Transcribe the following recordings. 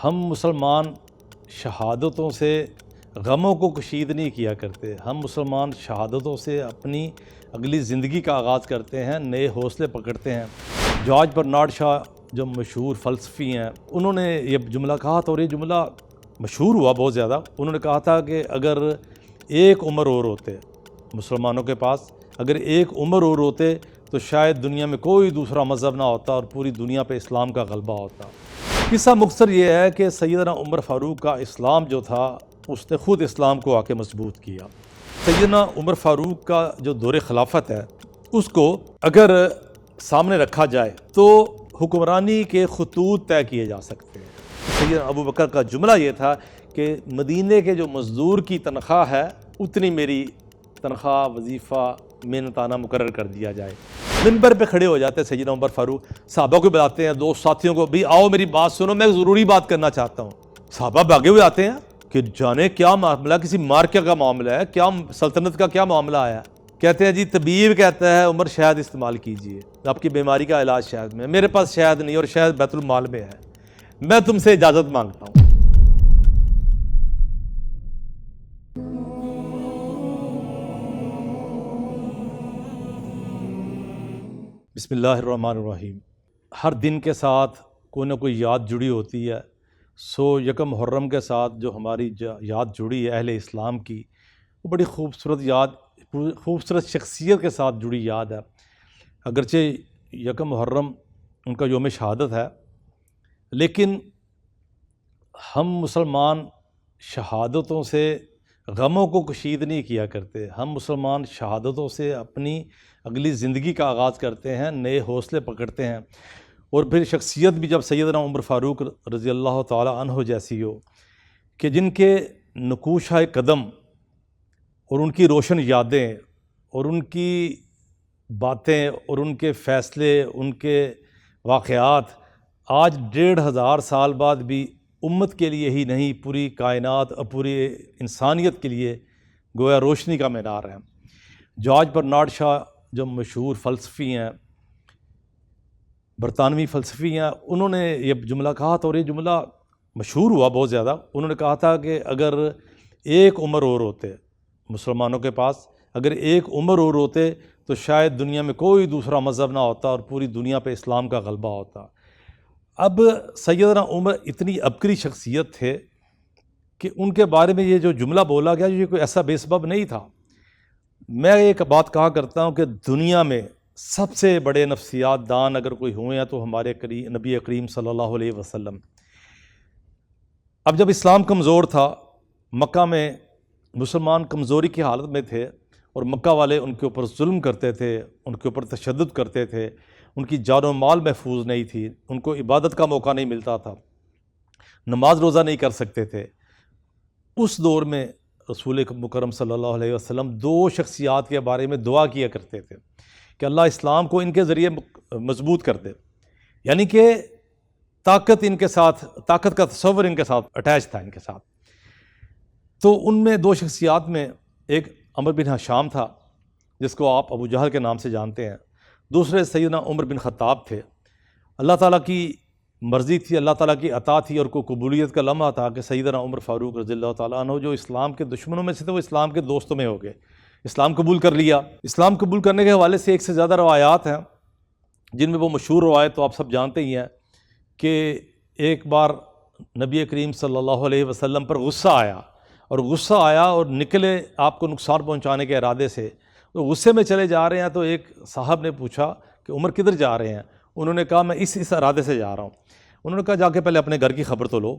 ہم مسلمان شہادتوں سے غموں کو کشید نہیں کیا کرتے. ہم مسلمان شہادتوں سے اپنی اگلی زندگی کا آغاز کرتے ہیں، نئے حوصلے پکڑتے ہیں. جارج برنارڈ شاہ جو مشہور فلسفی ہیں، انہوں نے یہ جملہ کہا تھا اور یہ جملہ مشہور ہوا بہت زیادہ. انہوں نے کہا تھا کہ اگر ایک عمر اور ہوتے مسلمانوں کے پاس، اگر ایک عمر اور ہوتے تو شاید دنیا میں کوئی دوسرا مذہب نہ ہوتا اور پوری دنیا پہ اسلام کا غلبہ ہوتا. قصہ مختصر یہ ہے کہ سیدنا عمر فاروق کا اسلام جو تھا اس نے خود اسلام کو آ کے مضبوط کیا. سیدنا عمر فاروق کا جو دور خلافت ہے اس کو اگر سامنے رکھا جائے تو حکمرانی کے خطوط طے کیے جا سکتے ہیں. سیدنا ابو بکر کا جملہ یہ تھا کہ مدینے کے جو مزدور کی تنخواہ ہے اتنی میری تنخواہ وظیفہ محنتانہ مقرر کر دیا جائے. منبر پہ کھڑے ہو جاتے ہیں سیدنا عمر فاروق، صحابہ کو بلاتے ہیں، دوست ساتھیوں کو، بھی آؤ میری بات سنو، میں ضروری بات کرنا چاہتا ہوں. صحابہ بھاگے ہوئے آتے ہیں کہ جانے کیا معاملہ، کسی مارکے کا معاملہ ہے کیا، سلطنت کا کیا معاملہ آیا. کہتے ہیں جی طبیب کہتا ہے عمر شہد استعمال کیجئے، آپ کی بیماری کا علاج شہد میں. میرے پاس شہد نہیں اور شہد بیت المال میں ہے، میں تم سے اجازت مانگتا ہوں. بسم اللہ الرحمن الرحیم. ہر دن کے ساتھ کوئی نہ کوئی یاد جڑی ہوتی ہے. یکم محرم کے ساتھ جو ہماری یاد جڑی ہے اہل اسلام کی، وہ بڑی خوبصورت یاد، خوبصورت شخصیت کے ساتھ جڑی یاد ہے. اگرچہ یکم محرم ان کا یوم شہادت ہے، لیکن ہم مسلمان شہادتوں سے غموں کو کشید نہیں کیا کرتے. ہم مسلمان شہادتوں سے اپنی اگلی زندگی کا آغاز کرتے ہیں، نئے حوصلے پکڑتے ہیں. اور پھر شخصیت بھی جب سیدنا عمر فاروق رضی اللہ تعالی عنہ جیسی ہو کہ جن کے نقوشہ قدم اور ان کی روشن یادیں اور ان کی باتیں اور ان کے فیصلے، ان کے واقعات آج 1500 سال بعد بھی امت کے لیے ہی نہیں پوری کائنات اور پوری انسانیت کے لیے گویا روشنی کا مینار ہے. جارج برنارڈ شاہ جو مشہور فلسفی ہیں، برطانوی فلسفی ہیں، انہوں نے یہ جملہ کہا تھا اور یہ جملہ مشہور ہوا بہت زیادہ. انہوں نے کہا تھا کہ اگر ایک عمر اور ہوتے مسلمانوں کے پاس، اگر ایک عمر اور ہوتے تو شاید دنیا میں کوئی دوسرا مذہب نہ ہوتا اور پوری دنیا پہ اسلام کا غلبہ ہوتا. اب سیدنا عمر اتنی عبقری شخصیت تھے کہ ان کے بارے میں یہ جو جملہ بولا گیا یہ کوئی ایسا بے سبب نہیں تھا. میں ایک بات کہا کرتا ہوں کہ دنیا میں سب سے بڑے نفسیات دان اگر کوئی ہوئے ہیں تو ہمارے نبی کریم صلی اللہ علیہ وسلم. اب جب اسلام کمزور تھا، مکہ میں مسلمان کمزوری کی حالت میں تھے اور مکہ والے ان کے اوپر ظلم کرتے تھے، ان کے اوپر تشدد کرتے تھے، ان کی جان و مال محفوظ نہیں تھی، ان کو عبادت کا موقع نہیں ملتا تھا، نماز روزہ نہیں کر سکتے تھے. اس دور میں رسول مکرم صلی اللہ علیہ وسلم دو شخصیات کے بارے میں دعا کیا کرتے تھے کہ اللہ اسلام کو ان کے ذریعے مضبوط کر دے. یعنی کہ طاقت ان کے ساتھ، طاقت کا تصور ان کے ساتھ اٹیچ تھا ان کے ساتھ. تو ان میں دو شخصیات میں ایک عمر بن حشام تھا جس کو آپ ابو جہل کے نام سے جانتے ہیں، دوسرے سیدنا عمر بن خطاب تھے. اللہ تعالیٰ کی مرضی تھی، اللہ تعالیٰ کی عطا تھی اور کوئی قبولیت کا لمحہ تھا کہ سیدنا عمر فاروق رضی اللہ تعالیٰ عنہ جو اسلام کے دشمنوں میں سے تھے وہ اسلام کے دوستوں میں ہو گئے، اسلام قبول کر لیا. اسلام قبول کرنے کے حوالے سے ایک سے زیادہ روایات ہیں، جن میں وہ مشہور روایت تو آپ سب جانتے ہی ہیں کہ ایک بار نبی کریم صلی اللہ علیہ وسلم پر غصہ آیا اور نکلے آپ کو نقصان پہنچانے کے ارادے سے. تو غصے میں چلے جا رہے ہیں تو ایک صاحب نے پوچھا کہ عمر کدھر جا رہے ہیں؟ انہوں نے کہا میں اس ارادے سے جا رہا ہوں. انہوں نے کہا جا کے پہلے اپنے گھر کی خبر تو لو.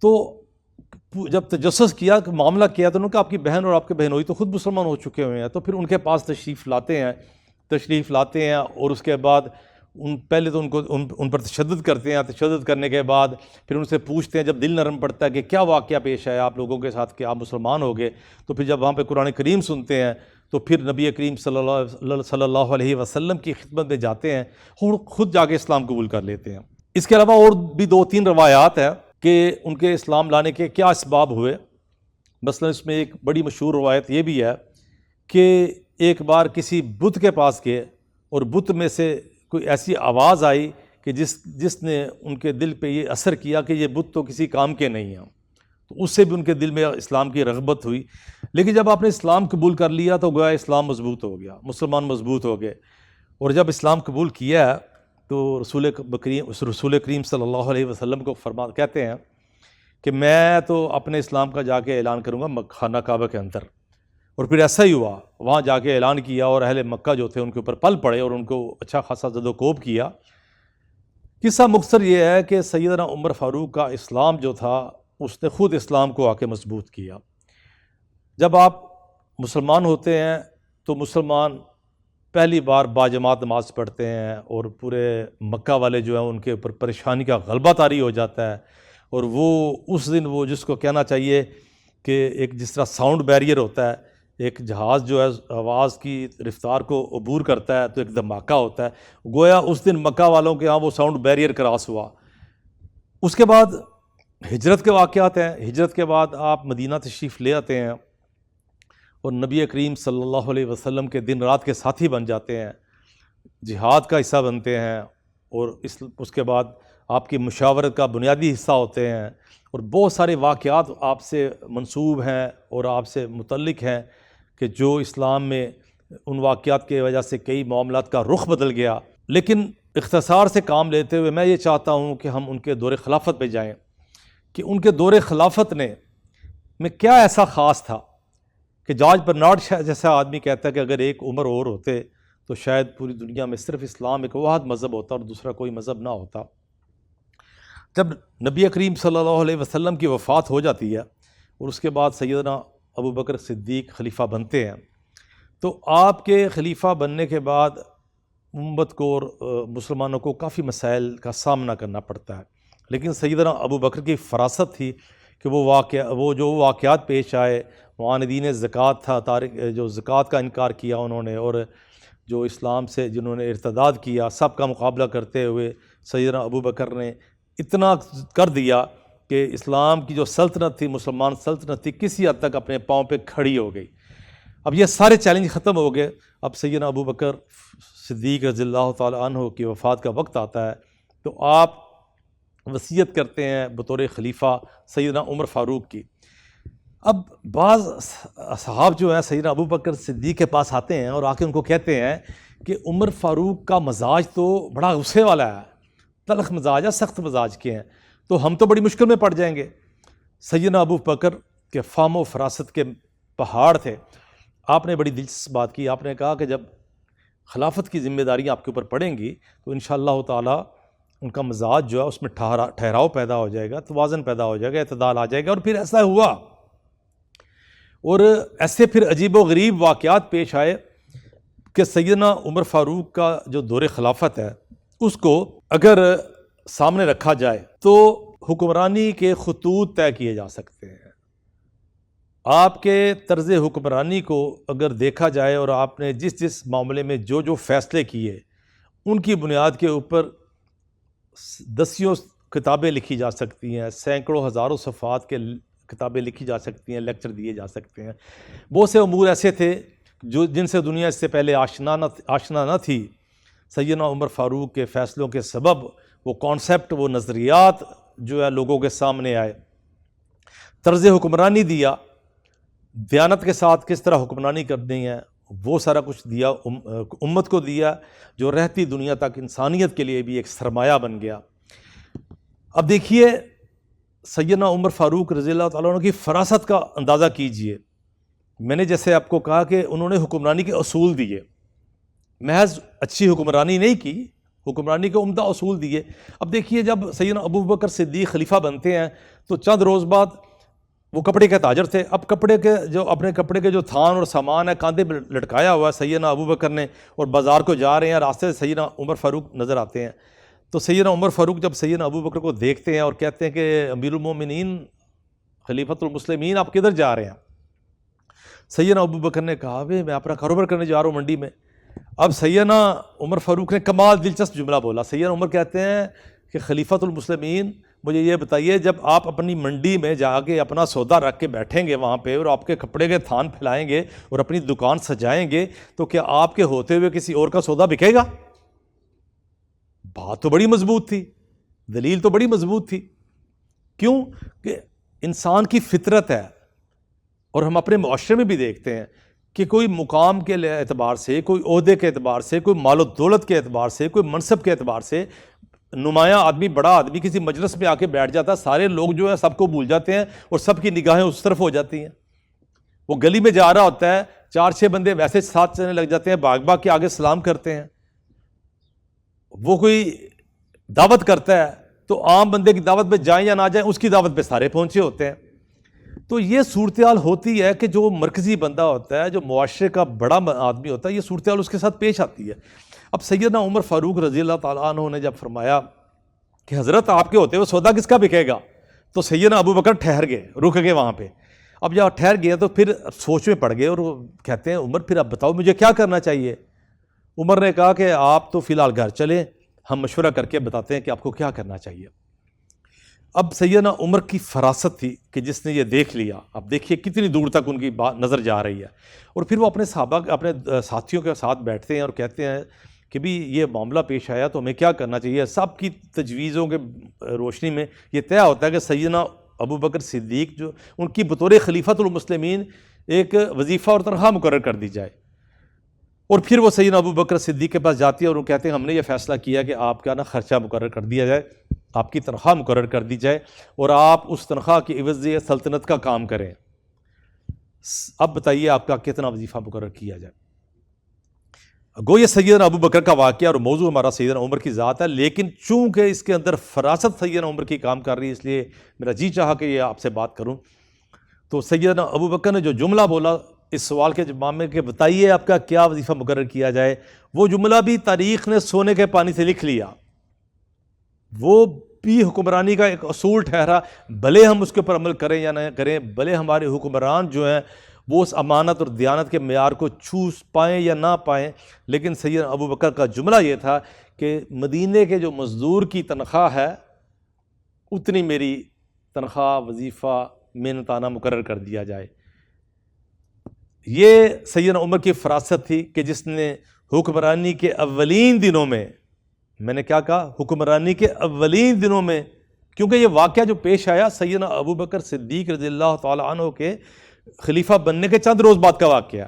تو جب تجسس کیا کہ معاملہ کیا تو انہوں نے کہا آپ کی بہن اور آپ کے بہنوئی تو خود مسلمان ہو چکے ہوئے ہیں. تو پھر ان کے پاس تشریف لاتے ہیں اور اس کے بعد پہلے تو ان پر تشدد کرتے ہیں. تشدد کرنے کے بعد پھر ان سے پوچھتے ہیں جب دل نرم پڑتا ہے کہ کیا واقعہ پیش آیا آپ لوگوں کے ساتھ کہ آپ مسلمان ہو گئے. تو پھر جب وہاں پہ قرآن کریم سنتے ہیں تو پھر نبی کریم صلی اللہ علیہ وسلم کی خدمت میں جاتے ہیں اور خود جا کے اسلام قبول کر لیتے ہیں. اس کے علاوہ اور بھی 2-3 روایات ہیں کہ ان کے اسلام لانے کے کیا اسباب ہوئے. مثلا اس میں ایک بڑی مشہور روایت یہ بھی ہے کہ ایک بار کسی بت کے پاس گئے اور بت میں سے کوئی ایسی آواز آئی کہ جس نے ان کے دل پہ یہ اثر کیا کہ یہ بت تو کسی کام کے نہیں ہیں، تو اس سے بھی ان کے دل میں اسلام کی رغبت ہوئی۔ لیکن جب آپ نے اسلام قبول کر لیا تو گویا اسلام مضبوط ہو گیا، مسلمان مضبوط ہو گئے، اور جب اسلام قبول کیا تو رسول کریم صلی اللہ علیہ وسلم کو کہتے ہیں کہ میں تو اپنے اسلام کا جا کے اعلان کروں گا خانہ کعبہ کے اندر، اور پھر ایسا ہی ہوا، وہاں جا کے اعلان کیا اور اہل مکہ جو تھے ان کے اوپر پل پڑے اور ان کو اچھا خاصا زد و کوب کیا۔ قصہ مختصر یہ ہے کہ سیدنا عمر فاروق کا اسلام جو تھا اس نے خود اسلام کو آ کے مضبوط کیا۔ جب آپ مسلمان ہوتے ہیں تو مسلمان پہلی بار باجماعت نماز پڑھتے ہیں، اور پورے مکہ والے جو ہیں ان کے اوپر پریشانی کا غلبہ طاری ہو جاتا ہے، اور وہ اس دن وہ جس کو کہنا چاہیے کہ ایک جس طرح ساؤنڈ بیریئر ہوتا ہے، ایک جہاز جو ہے آواز کی رفتار کو عبور کرتا ہے تو ایک دھماکہ ہوتا ہے، گویا اس دن مکہ والوں کے ہاں وہ ساؤنڈ بیریئر کراس ہوا۔ اس کے بعد ہجرت کے واقعات ہیں، ہجرت کے بعد آپ مدینہ تشریف لے آتے ہیں اور نبی کریم صلی اللہ علیہ وسلم کے دن رات کے ساتھی بن جاتے ہیں، جہاد کا حصہ بنتے ہیں، اور اس کے بعد آپ کی مشاورت کا بنیادی حصہ ہوتے ہیں، اور بہت سارے واقعات آپ سے منسوب ہیں اور آپ سے متعلق ہیں کہ جو اسلام میں ان واقعات کی وجہ سے کئی معاملات کا رخ بدل گیا۔ لیکن اختصار سے کام لیتے ہوئے میں یہ چاہتا ہوں کہ ہم ان کے دور خلافت پہ جائیں کہ ان کے دور خلافت میں کیا ایسا خاص تھا کہ جارج برنارڈ جیسا آدمی کہتا ہے کہ اگر ایک عمر اور ہوتے تو شاید پوری دنیا میں صرف اسلام ایک واحد مذہب ہوتا اور دوسرا کوئی مذہب نہ ہوتا۔ جب نبی کریم صلی اللہ علیہ وسلم کی وفات ہو جاتی ہے اور اس کے بعد سیدنا ابو بکر صدیق خلیفہ بنتے ہیں، تو آپ کے خلیفہ بننے کے بعد امت کو اور مسلمانوں کو کافی مسائل کا سامنا کرنا پڑتا ہے، لیکن سیدنا ابو بکر کی فراست تھی کہ وہ جو واقعات پیش آئے، معاندین زکوٰۃ تھا، جو زکوٰۃ کا انکار کیا انہوں نے، اور جو اسلام سے جنہوں نے ارتداد کیا، سب کا مقابلہ کرتے ہوئے سیدنا ابو بکر نے اتنا کر دیا کہ اسلام کی جو سلطنت تھی، مسلمان سلطنت تھی، کسی حد تک اپنے پاؤں پہ کھڑی ہو گئی۔ اب یہ سارے چیلنج ختم ہو گئے، اب سیدنا ابو بکر صدیق رضی اللہ تعالی عنہ کی وفات کا وقت آتا ہے، تو آپ وصیت کرتے ہیں بطور خلیفہ سیدنا عمر فاروق کی۔ اب بعض اصحاب جو ہیں سیدنا ابو بکر صدیق کے پاس آتے ہیں اور آ کے ان کو کہتے ہیں کہ عمر فاروق کا مزاج تو بڑا غصے والا ہے، تلخ مزاج ہے، سخت مزاج کے ہیں، تو ہم تو بڑی مشکل میں پڑ جائیں گے۔ سیدنا ابو بکر کے فہم و فراست کے پہاڑ تھے۔ آپ نے بڑی دلچسپ بات کی، آپ نے کہا کہ جب خلافت کی ذمہ داریاں آپ کے اوپر پڑیں گی تو انشاءاللہ تعالی ان کا مزاج جو ہے اس میں ٹھہراؤ پیدا ہو جائے گا، توازن پیدا ہو جائے گا، اعتدال آ جائے گا۔ اور پھر ایسا ہوا، اور ایسے پھر عجیب و غریب واقعات پیش آئے کہ سیدنا عمر فاروق کا جو دور خلافت ہے اس کو اگر سامنے رکھا جائے تو حکمرانی کے خطوط طے کیے جا سکتے ہیں۔ آپ کے طرز حکمرانی کو اگر دیکھا جائے اور آپ نے جس معاملے میں جو فیصلے کیے ان کی بنیاد کے اوپر دسیوں کتابیں لکھی جا سکتی ہیں، سینکڑوں ہزاروں صفحات کے کتابیں لکھی جا سکتی ہیں، لیکچر دیے جا سکتے ہیں۔ بہت سے امور ایسے تھے جن سے دنیا اس سے پہلے آشنا نہ تھی۔ سیدنا عمر فاروق کے فیصلوں کے سبب وہ کانسیپٹ، وہ نظریات جو ہے لوگوں کے سامنے آئے، طرز حکمرانی دیا، دیانت کے ساتھ کس طرح حکمرانی کرنی ہے وہ سارا کچھ دیا، امت کو دیا، جو رہتی دنیا تک انسانیت کے لیے بھی ایک سرمایہ بن گیا۔ اب دیکھیے سیدنا عمر فاروق رضی اللہ تعالیٰ عنہ کی فراست کا اندازہ کیجئے۔ میں نے جیسے آپ کو کہا کہ انہوں نے حکمرانی کے اصول دیے، محض اچھی حکمرانی نہیں کی، حکمرانی کے عمدہ اصول دیے۔ اب دیکھیے جب سیدنا ابو بکر صدیق خلیفہ بنتے ہیں تو چند روز بعد وہ کپڑے کے تاجر تھے، اب اپنے کپڑے کے جو تھان اور سامان ہے کاندھے پہ لٹکایا ہوا ہے سیدنا ابو بکر نے، اور بازار کو جا رہے ہیں، راستے سے سیدنا عمر فاروق نظر آتے ہیں۔ تو سیدنا عمر فاروق جب سیدنا ابو بکر کو دیکھتے ہیں اور کہتے ہیں کہ امیر المومنین خلیفۃ المسلمین آپ کدھر جا رہے ہیں؟ سیدنا ابو بکر نے کہا میں اپنا کاروبار کرنے جا رہا ہوں منڈی میں۔ اب سیدنا عمر فاروق نے کمال دلچسپ جملہ بولا۔ سیدنا عمر کہتے ہیں کہ خلیفۃ المسلمین مجھے یہ بتائیے، جب آپ اپنی منڈی میں جا کے اپنا سودا رکھ کے بیٹھیں گے وہاں پہ اور آپ کے کپڑے کے تھان پھیلائیں گے اور اپنی دکان سجائیں گے تو کیا آپ کے ہوتے ہوئے کسی اور کا سودا بکے گا؟ بات تو بڑی مضبوط تھی، دلیل تو بڑی مضبوط تھی. کیوں کہ انسان کی فطرت ہے، اور ہم اپنے معاشرے میں بھی دیکھتے ہیں کہ کوئی مقام کے اعتبار سے، کوئی عہدے کے اعتبار سے، کوئی مال و دولت کے اعتبار سے، کوئی منصب کے اعتبار سے نمایاں آدمی، بڑا آدمی کسی مجلس میں آ کے بیٹھ جاتا ہے، سارے لوگ جو ہیں سب کو بھول جاتے ہیں اور سب کی نگاہیں اس طرف ہو جاتی ہیں. وہ گلی میں جا رہا ہوتا ہے، 4-6 بندے ویسے ساتھ چلنے لگ جاتے ہیں، بھاگ بھاگ کے آگے سلام کرتے ہیں. وہ کوئی دعوت کرتا ہے تو عام بندے کی دعوت پہ جائیں یا نہ جائیں، اس کی دعوت پہ سارے پہنچے ہوتے ہیں. تو یہ صورتحال ہوتی ہے کہ جو مرکزی بندہ ہوتا ہے، جو معاشرے کا بڑا آدمی ہوتا ہے، یہ صورتحال اس کے ساتھ پیش آتی ہے. اب سیدنا عمر فاروق رضی اللہ تعالیٰ عنہ نے جب فرمایا کہ حضرت آپ کے ہوتے ہوئے سودا کس کا بکے گا، تو سیدنا ابو بکر ٹھہر گئے، رک گئے وہاں پہ. اب جب ٹھہر گئے تو پھر سوچ میں پڑ گئے اور وہ کہتے ہیں عمر پھر اب بتاؤ مجھے کیا کرنا چاہیے. عمر نے کہا کہ آپ تو فی الحال گھر چلیں، ہم مشورہ کر کے بتاتے ہیں کہ آپ کو کیا کرنا چاہیے. اب سیدنا عمر کی فراست تھی کہ جس نے یہ دیکھ لیا. اب دیکھیے کتنی دور تک ان کی بات نظر جا رہی ہے. اور پھر وہ اپنے صحابہ، اپنے ساتھیوں کے ساتھ بیٹھتے ہیں اور کہتے ہیں کہ بھی یہ معاملہ پیش آیا تو ہمیں کیا کرنا چاہیے. سب کی تجویزوں کے روشنی میں یہ طے ہوتا ہے کہ سیدنا ابو بکر صدیق جو ان کی بطور خلیفۃ المسلمین ایک وظیفہ اور تنخواہ مقرر کر دی جائے. اور پھر وہ سیدنا ابو بکر صدیق کے پاس جاتی ہے اور وہ کہتے ہیں ہم نے یہ فیصلہ کیا کہ آپ کا خرچہ مقرر کر دیا جائے، آپ کی تنخواہ مقرر کر دی جائے اور آپ اس تنخواہ کی عوض سلطنت کا کام کریں. اب بتائیے آپ کا کتنا وظیفہ مقرر کیا جائے. گو یہ سیدنا ابو بکر کا واقعہ اور موضوع ہمارا سیدنا عمر کی ذات ہے، لیکن چونکہ اس کے اندر فراست سیدنا عمر کی کام کر رہی ہے، اس لیے میرا جی چاہا کہ یہ آپ سے بات کروں. تو سیدنا ابو بکر نے جو جملہ بولا اس سوال کے جواب میں کہ بتائیے آپ کا کیا وظیفہ مقرر کیا جائے، وہ جملہ بھی تاریخ نے سونے کے پانی سے لکھ لیا. وہ بھی حکمرانی کا ایک اصول ٹھہرا، بھلے ہم اس کے اوپر عمل کریں یا نہ کریں، بھلے ہمارے حکمران جو ہیں وہ اس امانت اور دیانت کے معیار کو چھو پائیں یا نہ پائیں، لیکن سیدنا ابو بکر کا جملہ یہ تھا کہ مدینے کے جو مزدور کی تنخواہ ہے اتنی میری تنخواہ، وظیفہ، محنتانہ مقرر کر دیا جائے. یہ سیدنا عمر کی فراست تھی کہ جس نے حکمرانی کے اولین دنوں میں نے کیا کہا، حکمرانی کے اولین دنوں میں، کیونکہ یہ واقعہ جو پیش آیا سیدنا ابو بکر صدیق رضی اللہ تعالیٰ عنہ کے خلیفہ بننے کے چند روز بعد کا واقعہ.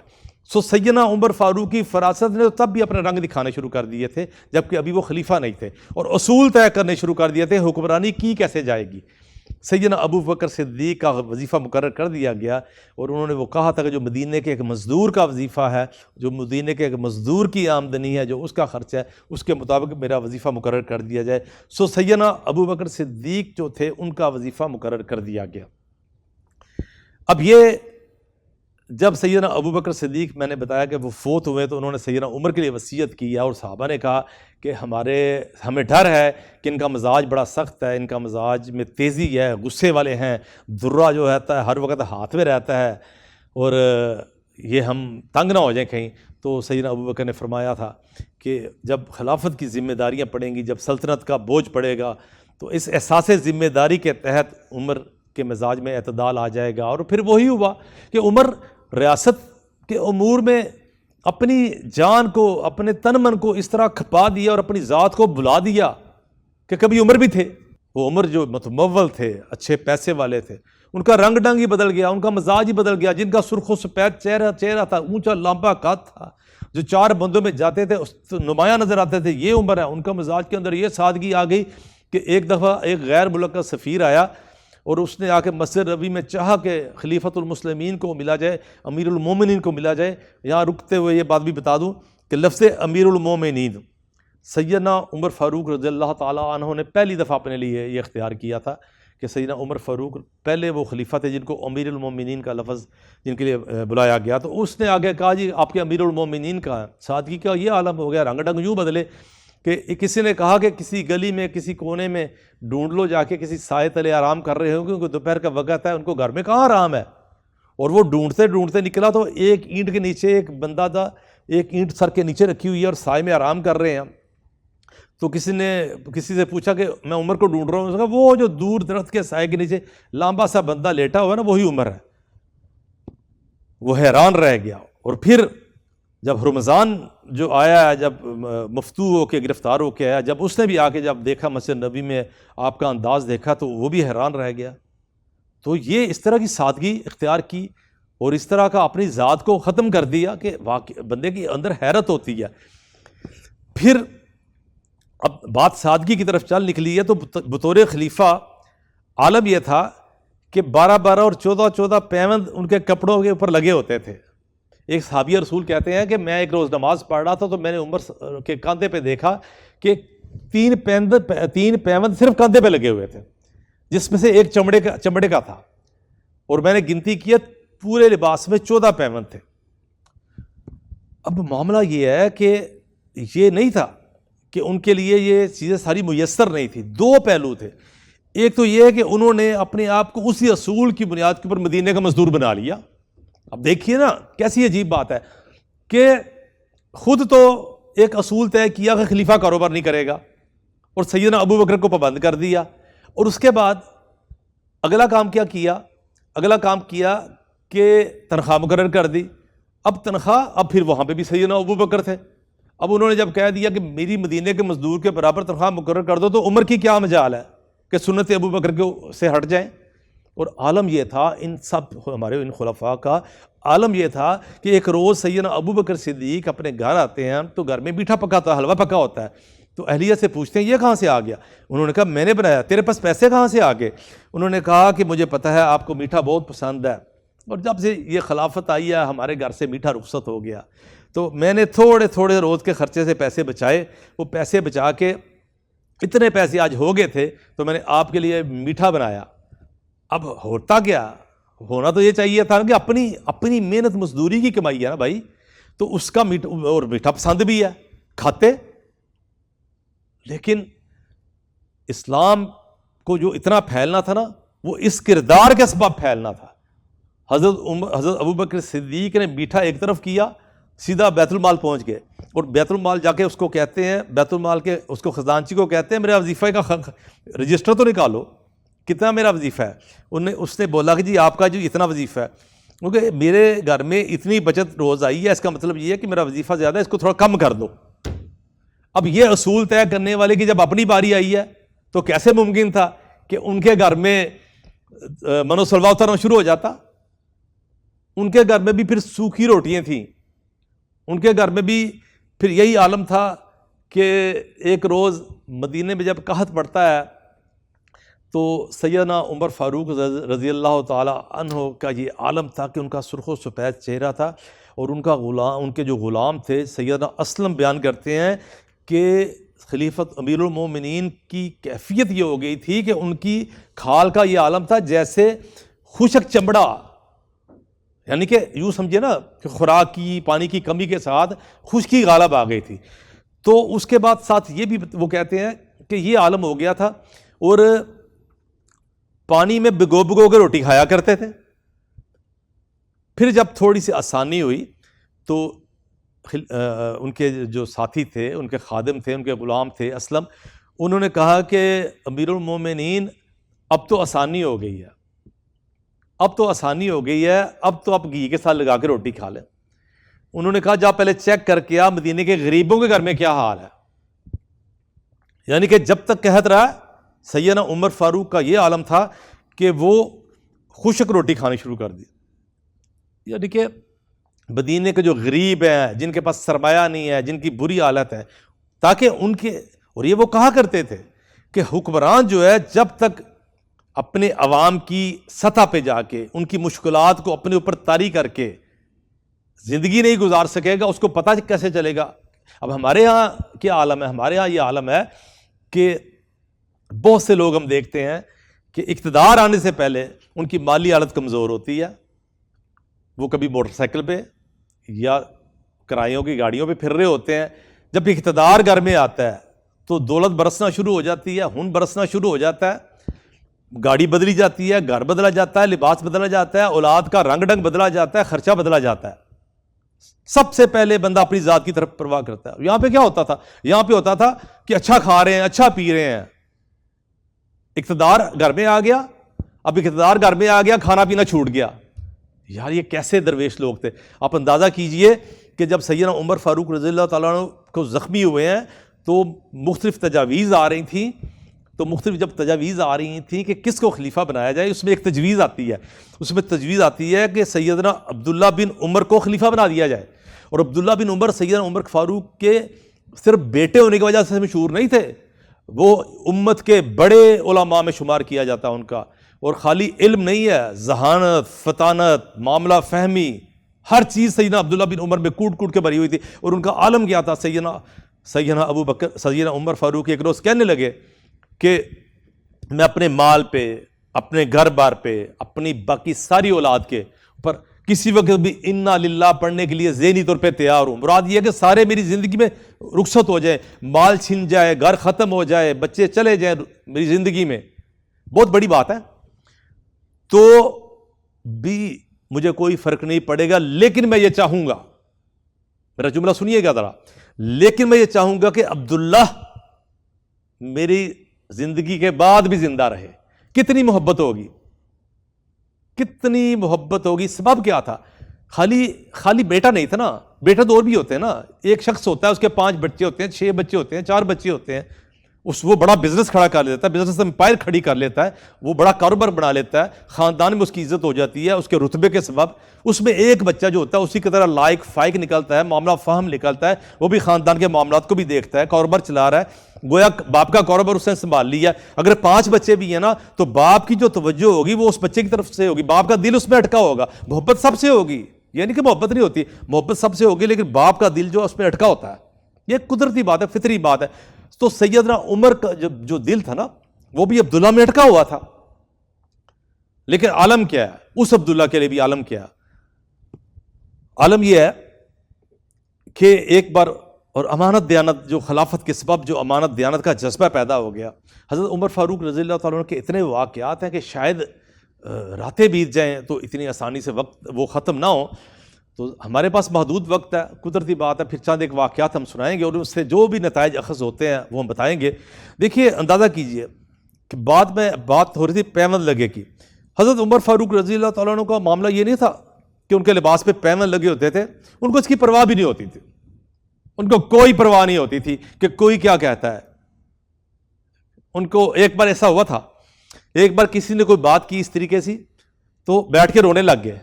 سیدنا عمر فاروق کی فراست نے تب بھی اپنے رنگ دکھانے شروع کر دیے تھے جبکہ ابھی وہ خلیفہ نہیں تھے، اور اصول طے کرنے شروع کر دیے تھے حکمرانی کی کیسے جائے گی. سیدنا ابو بکر صدیق کا وظیفہ مقرر کر دیا گیا اور انہوں نے وہ کہا تھا کہ جو مدینے کے ایک مزدور کا وظیفہ ہے، جو مدینے کے ایک مزدور کی آمدنی ہے، جو اس کا خرچ ہے، اس کے مطابق میرا وظیفہ مقرر کر دیا جائے. سیدنا ابو بکر صدیق جو تھے ان کا وظیفہ مقرر کر دیا گیا. اب یہ جب سیدنا ابو بکر صدیق، میں نے بتایا کہ وہ فوت ہوئے تو انہوں نے سیدنا عمر کے لیے وصیت کی ہے، اور صحابہ نے کہا کہ ہمیں ڈر ہے کہ ان کا مزاج بڑا سخت ہے، ان کا مزاج میں تیزی ہے، غصے والے ہیں، درہ جو رہتا ہے ہر وقت ہاتھ میں رہتا ہے، اور یہ ہم تنگ نہ ہو جائیں کہیں. تو سیدنا ابو بکر نے فرمایا تھا کہ جب خلافت کی ذمہ داریاں پڑیں گی، جب سلطنت کا بوجھ پڑے گا، تو اس احساس ذمہ داری کے تحت عمر کے مزاج میں اعتدال آ جائے گا. اور پھر وہی ہوا کہ عمر ریاست کے امور میں اپنی جان کو، اپنے تن من کو اس طرح کھپا دیا اور اپنی ذات کو بھلا دیا کہ کبھی عمر بھی تھے. وہ عمر جو متمول تھے، اچھے پیسے والے تھے، ان کا رنگ ڈنگ ہی بدل گیا، ان کا مزاج ہی بدل گیا. جن کا سرخ و سفید چہرہ تھا، اونچا لمبا قد تھا، جو 4 بندوں میں جاتے تھے نمایاں نظر آتے تھے، یہ عمر ہے. ان کا مزاج کے اندر یہ سادگی آ گئی کہ ایک دفعہ ایک غیر ملک کا سفیر آیا اور اس نے آ کے مسجد نبوی میں چاہا کہ خلیفۃ المسلمین کو ملا جائے، امیر المومنین کو ملا جائے. یہاں رکتے ہوئے یہ بات بھی بتا دوں کہ لفظ امیر المومنین سیدنا عمر فاروق رضی اللہ تعالیٰ عنہ نے پہلی دفعہ اپنے لیے یہ اختیار کیا تھا کہ سیدنا عمر فاروق پہلے وہ خلیفہ تھے جن کو امیر المومنین کا لفظ جن کے لیے بلایا گیا. تو اس نے آگے کہا جی آپ کے امیر المومنین کا سادگی کا یہ عالم ہو گیا، رنگ ڈنگ یوں بدلے کہ کسی نے کہا کہ کسی گلی میں کسی کونے میں ڈھونڈ لو جا کے، کسی سائے تلے آرام کر رہے ہوں کیونکہ دوپہر کا وقت ہے، ان کو گھر میں کہاں آرام ہے. اور وہ ڈھونڈتے ڈھونڈتے نکلا تو ایک اینٹ کے نیچے ایک بندہ تھا، ایک اینٹ سر کے نیچے رکھی ہوئی ہے اور سائے میں آرام کر رہے ہیں. تو کسی نے کسی سے پوچھا کہ میں عمر کو ڈھونڈ رہا ہوں. اس نے کہا وہ جو دور درخت کے سائے کے نیچے لمبا سا بندہ لیٹا ہوا ہے نا، وہی عمر ہے. وہ حیران رہ گیا. اور پھر جب رمضان جو آیا، جب مفتو ہو کے گرفتار ہو کے آیا، جب اس نے بھی آ کے جب دیکھا مسجد نبی میں آپ کا انداز دیکھا تو وہ بھی حیران رہ گیا۔ تو یہ اس طرح کی سادگی اختیار کی اور اس طرح کا اپنی ذات کو ختم کر دیا کہ واقع بندے کے اندر حیرت ہوتی ہے۔ پھر اب بات سادگی کی طرف چل نکلی ہے تو بطور خلیفہ عالم یہ تھا کہ 12 اور 14 پیوند ان کے کپڑوں کے اوپر لگے ہوتے تھے۔ ایک صحابی رسول کہتے ہیں کہ میں ایک روز نماز پڑھ رہا تھا تو میں نے عمر کے کاندھے پہ دیکھا کہ 3 پیوند صرف کاندھے پہ لگے ہوئے تھے، جس میں سے ایک چمڑے کا تھا، اور میں نے گنتی کیا پورے لباس میں 14 پیوند تھے۔ اب معاملہ یہ ہے کہ یہ نہیں تھا کہ ان کے لیے یہ چیزیں ساری میسر نہیں تھی، دو پہلو تھے۔ ایک تو یہ ہے کہ انہوں نے اپنے آپ کو اسی اصول کی بنیاد کے اوپر مدینے کا مزدور بنا لیا۔ اب دیکھیے نا کیسی عجیب بات ہے کہ خود تو ایک اصول طے کیا کہ خلیفہ کاروبار نہیں کرے گا، اور سیدنا ابو بکر کو پابند کر دیا، اور اس کے بعد اگلا کام کیا کہ تنخواہ مقرر کر دی۔ اب تنخواہ، اب پھر وہاں پہ بھی سیدنا ابو بکر تھے، اب انہوں نے جب کہہ دیا کہ میری مدینے کے مزدور کے برابر تنخواہ مقرر کر دو، تو عمر کی کیا مجال ہے کہ سنت ابو بکر سے ہٹ جائیں۔ اور عالم یہ تھا ان سب ہمارے ان خلفاء کا عالم یہ تھا کہ ایک روز سیدنا ابو بکر صدیق اپنے گھر آتے ہیں تو گھر میں میٹھا پکا ہوتا ہے، حلوہ پکا ہوتا ہے، تو اہلیہ سے پوچھتے ہیں یہ کہاں سے آ گیا؟ انہوں نے کہا میں نے بنایا۔ تیرے پاس پیسے کہاں سے آ گئے؟ انہوں نے کہا کہ مجھے پتہ ہے آپ کو میٹھا بہت پسند ہے، اور جب سے یہ خلافت آئی ہے ہمارے گھر سے میٹھا رخصت ہو گیا، تو میں نے تھوڑے روز کے خرچے سے پیسے بچائے، وہ پیسے بچا کے اتنے پیسے آج ہو گئے تھے تو میں نے آپ کے لیے میٹھا بنایا۔ اب ہوتا کیا، ہونا تو یہ چاہیے تھا کہ اپنی محنت مزدوری کی کمائی ہے نا بھائی، تو اس کا میٹھا پسند بھی ہے، کھاتے۔ لیکن اسلام کو جو اتنا پھیلنا تھا نا، وہ اس کردار کے سبب پھیلنا تھا۔ حضرت ابو بکر صدیق نے میٹھا ایک طرف کیا، سیدھا بیت المال پہنچ گئے، اور بیت المال جا کے اس کو کہتے ہیں، بیت المال کے اس کو خزانچی کو کہتے ہیں میرا وظیفہ کا رجسٹر تو نکالو، کتنا میرا وظیفہ ہے؟ اس نے بولا کہ جی آپ کا جو اتنا وظیفہ ہے، کیونکہ میرے گھر میں اتنی بچت روز آئی ہے، اس کا مطلب یہ ہے کہ میرا وظیفہ زیادہ ہے، اس کو تھوڑا کم کر دو۔ اب یہ اصول طے کرنے والے کی جب اپنی باری آئی ہے تو کیسے ممکن تھا کہ ان کے گھر میں من و سلوا اترنا شروع ہو جاتا؟ ان کے گھر میں بھی پھر سوکھی روٹیاں تھیں، ان کے گھر میں بھی پھر یہی عالم تھا کہ ایک روز مدینے میں جب قحط پڑتا ہے تو سیدنا عمر فاروق رضی اللہ تعالی عنہ کا یہ عالم تھا کہ ان کا سرخ و سفید چہرہ تھا، اور ان کے جو غلام تھے سیدنا اسلم بیان کرتے ہیں کہ خلیفت امیر المومنین کی کیفیت یہ ہو گئی تھی کہ ان کی کھال کا یہ عالم تھا جیسے خشک چمڑا، یعنی کہ یوں سمجھے نا کہ خوراک کی پانی کی کمی کے ساتھ خشکی غالب آ گئی تھی۔ تو اس کے بعد ساتھ یہ بھی وہ کہتے ہیں کہ یہ عالم ہو گیا تھا، اور پانی میں بھگو کے روٹی کھایا کرتے تھے۔ پھر جب تھوڑی سی آسانی ہوئی تو ان کے جو ساتھی تھے، ان کے خادم تھے، ان کے غلام تھے اسلم، انہوں نے کہا کہ امیر المومنین اب تو آسانی ہو گئی ہے، اب تو آپ گھی کے ساتھ لگا کے روٹی کھا لیں۔ انہوں نے کہا جا پہلے چیک کر کے آ مدینے کے غریبوں کے گھر میں کیا حال ہے۔ یعنی کہ جب تک قحط رہا سیدنا عمر فاروق کا یہ عالم تھا کہ وہ خشک روٹی کھانی شروع کر دی۔ یعنی کہ مدینے کے جو غریب ہیں، جن کے پاس سرمایہ نہیں ہے، جن کی بری حالت ہے، تاکہ ان کے، اور یہ وہ کہا کرتے تھے کہ حکمران جو ہے جب تک اپنے عوام کی سطح پہ جا کے ان کی مشکلات کو اپنے اوپر طاری کر کے زندگی نہیں گزار سکے گا، اس کو پتہ کیسے چلے گا۔ اب ہمارے ہاں کیا عالم ہے؟ ہمارے ہاں یہ عالم ہے کہ بہت سے لوگ ہم دیکھتے ہیں کہ اقتدار آنے سے پہلے ان کی مالی حالت کمزور ہوتی ہے، وہ کبھی موٹر سائیکل پہ یا کرایوں کی گاڑیوں پہ پھر رہے ہوتے ہیں، جب اقتدار گھر میں آتا ہے تو دولت برسنا شروع ہو جاتی ہے، ہن برسنا شروع ہو جاتا ہے، گاڑی بدلی جاتی ہے، گھر بدلا جاتا ہے، لباس بدلا جاتا ہے، اولاد کا رنگ ڈنگ بدلا جاتا ہے، خرچہ بدلا جاتا ہے۔ سب سے پہلے بندہ اپنی ذات کی طرف پرواہ کرتا ہے۔ یہاں پہ کیا ہوتا تھا؟ یہاں پہ ہوتا تھا کہ اچھا کھا رہے ہیں، اچھا پی رہے ہیں، اقتدار گھر میں آ گیا، اب اقتدار گھر میں آ گیا، کھانا پینا چھوٹ گیا۔ یار یہ کیسے درویش لوگ تھے؟ آپ اندازہ کیجئے کہ جب سیدنا عمر فاروق رضی اللہ تعالیٰ عنہ کو زخمی ہوئے ہیں تو مختلف تجاویز آ رہی تھیں، تو مختلف جب تجاویز آ رہی تھیں کہ کس کو خلیفہ بنایا جائے، اس میں ایک تجویز آتی ہے، اس میں تجویز آتی ہے کہ سیدنا عبداللہ بن عمر کو خلیفہ بنا دیا جائے. اور عبداللہ بن عمر سیدنا عمر فاروق کے صرف بیٹے ہونے کی وجہ سے مشہور نہیں تھے، وہ امت کے بڑے علماء میں شمار کیا جاتا ان کا. اور خالی علم نہیں ہے، ذہانت، فطانت، معاملہ فہمی، ہر چیز سیدنا عبداللہ بن عمر میں کوٹ کوٹ کے بھری ہوئی تھی. اور ان کا عالم کیا تھا؟ سیدنا ابو بکر، سیدنا عمر فاروق ایک روز کہنے لگے کہ میں اپنے مال پہ، اپنے گھر بار پہ، اپنی باقی ساری اولاد کے پر کسی وقت بھی انا للہ پڑھنے کے لیے ذہنی طور پہ تیار ہوں. مراد یہ ہے کہ سارے میری زندگی میں رخصت ہو جائیں، مال چھن جائے، گھر ختم ہو جائے، بچے چلے جائیں میری زندگی میں، بہت بڑی بات ہے، تو بھی مجھے کوئی فرق نہیں پڑے گا. لیکن میں یہ چاہوں گا، میرا جملہ سنیے گا ذرا، لیکن میں یہ چاہوں گا کہ عبداللہ میری زندگی کے بعد بھی زندہ رہے. کتنی محبت ہوگی، کتنی محبت ہوگی. سبب کیا تھا؟ خالی بیٹا نہیں تھا نا، بیٹا تو اور بھی ہوتے ہیں نا. ایک شخص ہوتا ہے، اس کے 5 بچے ہوتے ہیں، 6 بچے ہوتے ہیں، 4 بچے ہوتے ہیں، وہ بڑا بزنس کھڑا کر لیتا ہے، بزنس امپائر کھڑی کر لیتا ہے، وہ بڑا کاروبار بنا لیتا ہے، خاندان میں اس کی عزت ہو جاتی ہے اس کے رتبے کے سبب. اس میں ایک بچہ جو ہوتا ہے اسی کی طرح لائق فائق نکلتا ہے، معاملہ فہم نکلتا ہے، وہ بھی خاندان کے معاملات کو بھی دیکھتا ہے، کاروبار چلا رہا ہے، گویا باپ کا کاروبار اس نے سنبھال لیا. اگر 5 بچے بھی ہیں نا تو باپ کی جو توجہ ہوگی وہ اس بچے کی طرف سے ہوگی، باپ کا دل اس میں اٹکا ہوگا. محبت سب سے ہوگی، یعنی کہ محبت نہیں ہوتی، محبت سب سے ہوگی، لیکن باپ کا دل جو اس میں اٹکا ہوتا ہے، یہ قدرتی بات ہے، فطری بات ہے. تو سیدنا عمر کا جو دل تھا نا وہ بھی عبداللہ میں اٹکا ہوا تھا. لیکن عالم کیا ہے اس عبداللہ کے لیے بھی؟ عالم کیا ہے؟ عالم یہ ہے کہ ایک بار، اور امانت دیانت، جو خلافت کے سبب جو امانت دیانت کا جذبہ پیدا ہو گیا. حضرت عمر فاروق رضی اللہ تعالیٰ عنہ کے اتنے واقعات ہیں کہ شاید راتیں بیت جائیں تو اتنی آسانی سے وقت وہ ختم نہ ہو. تو ہمارے پاس محدود وقت ہے، قدرتی بات ہے، پھر چند ایک واقعات ہم سنائیں گے اور اس سے جو بھی نتائج اخذ ہوتے ہیں وہ ہم بتائیں گے. دیکھیے، اندازہ کیجئے کہ بعد میں بات ہو رہی تھی پیوند لگے کی. حضرت عمر فاروق رضی اللہ تعالیٰ عنہ کا معاملہ یہ نہیں تھا کہ ان کے لباس پہ پیوند لگے ہوتے تھے، ان کو اس کی پرواہ بھی نہیں ہوتی تھی، ان کو کوئی پرواہ نہیں ہوتی تھی کہ کوئی کیا کہتا ہے. ان کو ایک بار ایسا ہوا تھا، ایک بار کسی نے کوئی بات کی اس طریقے سے تو بیٹھ کے رونے لگ گئے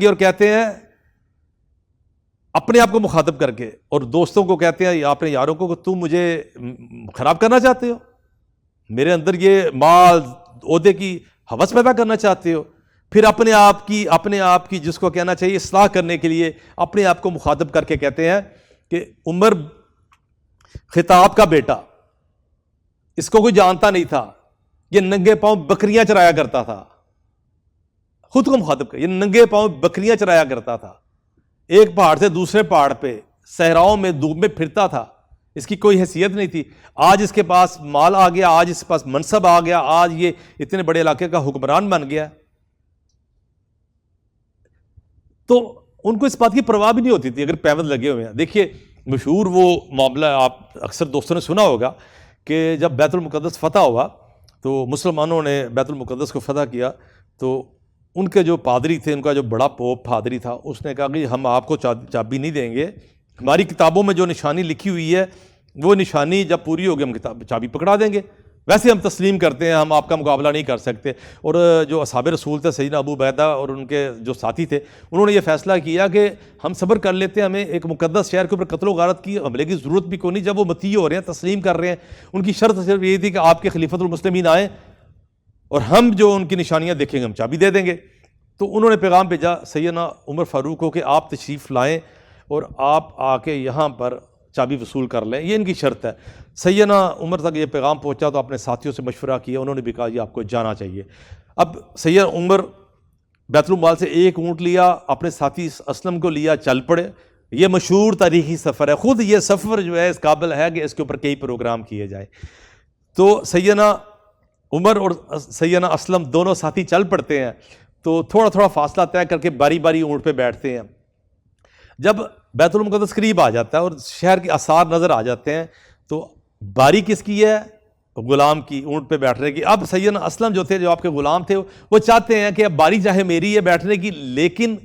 اور کہتے ہیں اپنے آپ کو مخاطب کر کے، اور دوستوں کو کہتے ہیں یا اپنے یاروں کو کہ تم مجھے خراب کرنا چاہتے ہو، میرے اندر یہ مال عہدے کی ہوس پیدا کرنا چاہتے ہو. پھر اپنے آپ کی جس کو کہنا چاہیے اصلاح کرنے کے لیے اپنے آپ کو مخاطب کر کے کہتے ہیں کہ عمر خطاب کا بیٹا، اس کو کوئی جانتا نہیں تھا، یہ ننگے پاؤں بکریاں چرایا کرتا تھا. خود کو مخاطب کر، یہ ننگے پاؤں بکریاں چرایا کرتا تھا، ایک پہاڑ سے دوسرے پہاڑ پہ صحراؤں میں دھوپ میں پھرتا تھا، اس کی کوئی حیثیت نہیں تھی. آج اس کے پاس مال آ گیا، آج اس کے پاس منصب آ گیا، آج یہ اتنے بڑے علاقے کا حکمران بن گیا. تو ان کو اس بات کی پرواہ بھی نہیں ہوتی تھی اگر پیوند لگے ہوئے ہیں. دیکھیے، مشہور وہ معاملہ آپ اکثر دوستوں نے سنا ہوگا کہ جب بیت المقدس فتح ہوا تو مسلمانوں نے بیت المقدس کو فتح کیا، تو ان کے جو پادری تھے، ان کا جو بڑا پوپ پادری تھا، اس نے کہا کہ ہم آپ کو چابی نہیں دیں گے، ہماری کتابوں میں جو نشانی لکھی ہوئی ہے وہ نشانی جب پوری ہوگی ہم چابی پکڑا دیں گے، ویسے ہم تسلیم کرتے ہیں، ہم آپ کا مقابلہ نہیں کر سکتے. اور جو اصحاب رسول تھے سیدنا ابو عبیدہ اور ان کے جو ساتھی تھے، انہوں نے یہ فیصلہ کیا کہ ہم صبر کر لیتے ہیں، ہمیں ایک مقدس شہر کے اوپر قتل و غارت کی حملے کی ضرورت بھی کوئی نہیں. جب وہ مطیع ہو رہے ہیں، تسلیم کر رہے ہیں، ان کی شرط صرف یہ تھی کہ آپ کے خلیفۃ المسلمین آئیں اور ہم جو ان کی نشانیاں دیکھیں گے ہم چابی دے دیں گے. تو انہوں نے پیغام بھیجا سیدنا عمر فاروق کو کہ آپ تشریف لائیں اور آپ آ کے یہاں پر چابی وصول کر لیں، یہ ان کی شرط ہے. سیدنا عمر تک یہ پیغام پہنچا تو اپنے ساتھیوں سے مشورہ کیا، انہوں نے بھی کہا یہ آپ کو جانا چاہیے. اب سیدنا عمر بیت المال سے ایک اونٹ لیا، اپنے ساتھی اسلم کو لیا، چل پڑے. یہ مشہور تاریخی سفر ہے، خود یہ سفر جو ہے اس قابل ہے کہ اس کے اوپر کئی پروگرام کیے جائے. تو سیدنا عمر اور سیدنا اسلم دونوں ساتھی چل پڑتے ہیں، تو تھوڑا تھوڑا فاصلہ طے کر کے باری باری اونٹ پہ بیٹھتے ہیں. جب بیت المقدس قریب آ جاتا ہے اور شہر کے آثار نظر آ جاتے ہیں تو باری کس کی ہے؟ غلام کی، اونٹ پہ بیٹھنے کی. اب سیدنا اسلم جو تھے، جو آپ کے غلام تھے، وہ چاہتے ہیں کہ اب باری چاہے میری ہے بیٹھنے کی، لیکن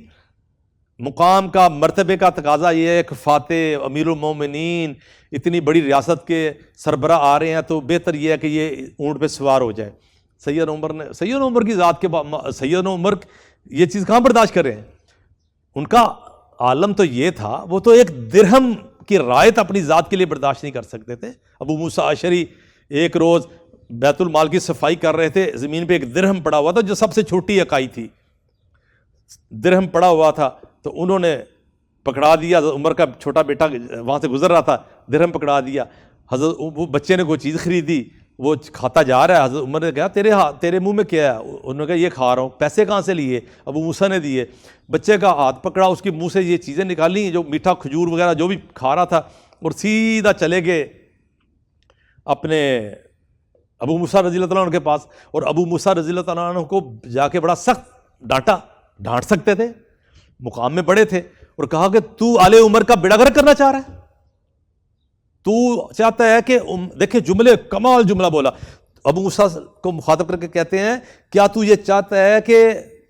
مقام کا مرتبے کا تقاضا یہ ہے کہ فاتح امیر المومنین اتنی بڑی ریاست کے سربراہ آ رہے ہیں تو بہتر یہ ہے کہ یہ اونٹ پہ سوار ہو جائے. سیدنا عمر کی ذات کے سیدنا عمر یہ چیز کہاں برداشت کر رہے ہیں؟ ان کا عالم تو یہ تھا، وہ تو ایک درہم کی رعایت اپنی ذات کے لیے برداشت نہیں کر سکتے تھے. ابو موسیٰ اشعری ایک روز بیت المال کی صفائی کر رہے تھے، زمین پہ ایک درہم پڑا ہوا تھا جو سب سے چھوٹی اکائی تھی، درہم پڑا ہوا تھا، تو انہوں نے پکڑا دیا. عمر کا چھوٹا بیٹا وہاں سے گزر رہا تھا، درہم پکڑا دیا. حضرت وہ بچے نے کوئی چیز خریدی، وہ کھاتا جا رہا ہے. حضرت عمر نے کہا تیرے منہ میں کیا ہے؟ انہوں نے کہا یہ کھا رہا ہوں. پیسے کہاں سے لیے؟ ابو موسیٰ نے دیے. بچے کا ہاتھ پکڑا، اس کے منہ سے یہ چیزیں نکالی جو میٹھا کھجور وغیرہ جو بھی کھا رہا تھا، اور سیدھا چلے گئے اپنے ابو موسیٰ رضی اللہ عنہ کے پاس. اور ابو موسیٰ رضی اللہ عنہ کو جا کے بڑا سخت ڈانٹ سکتے تھے، مقام میں بڑے تھے، اور کہا کہ تو آل عمر کا بیڑا غرق کرنا چاہ رہا ہے، تو چاہتا ہے کہ دیکھیں جملے کمال جملہ بولا. ابو موسیٰ کو مخاطب کر کے کہتے ہیں کیا تو یہ چاہتا ہے کہ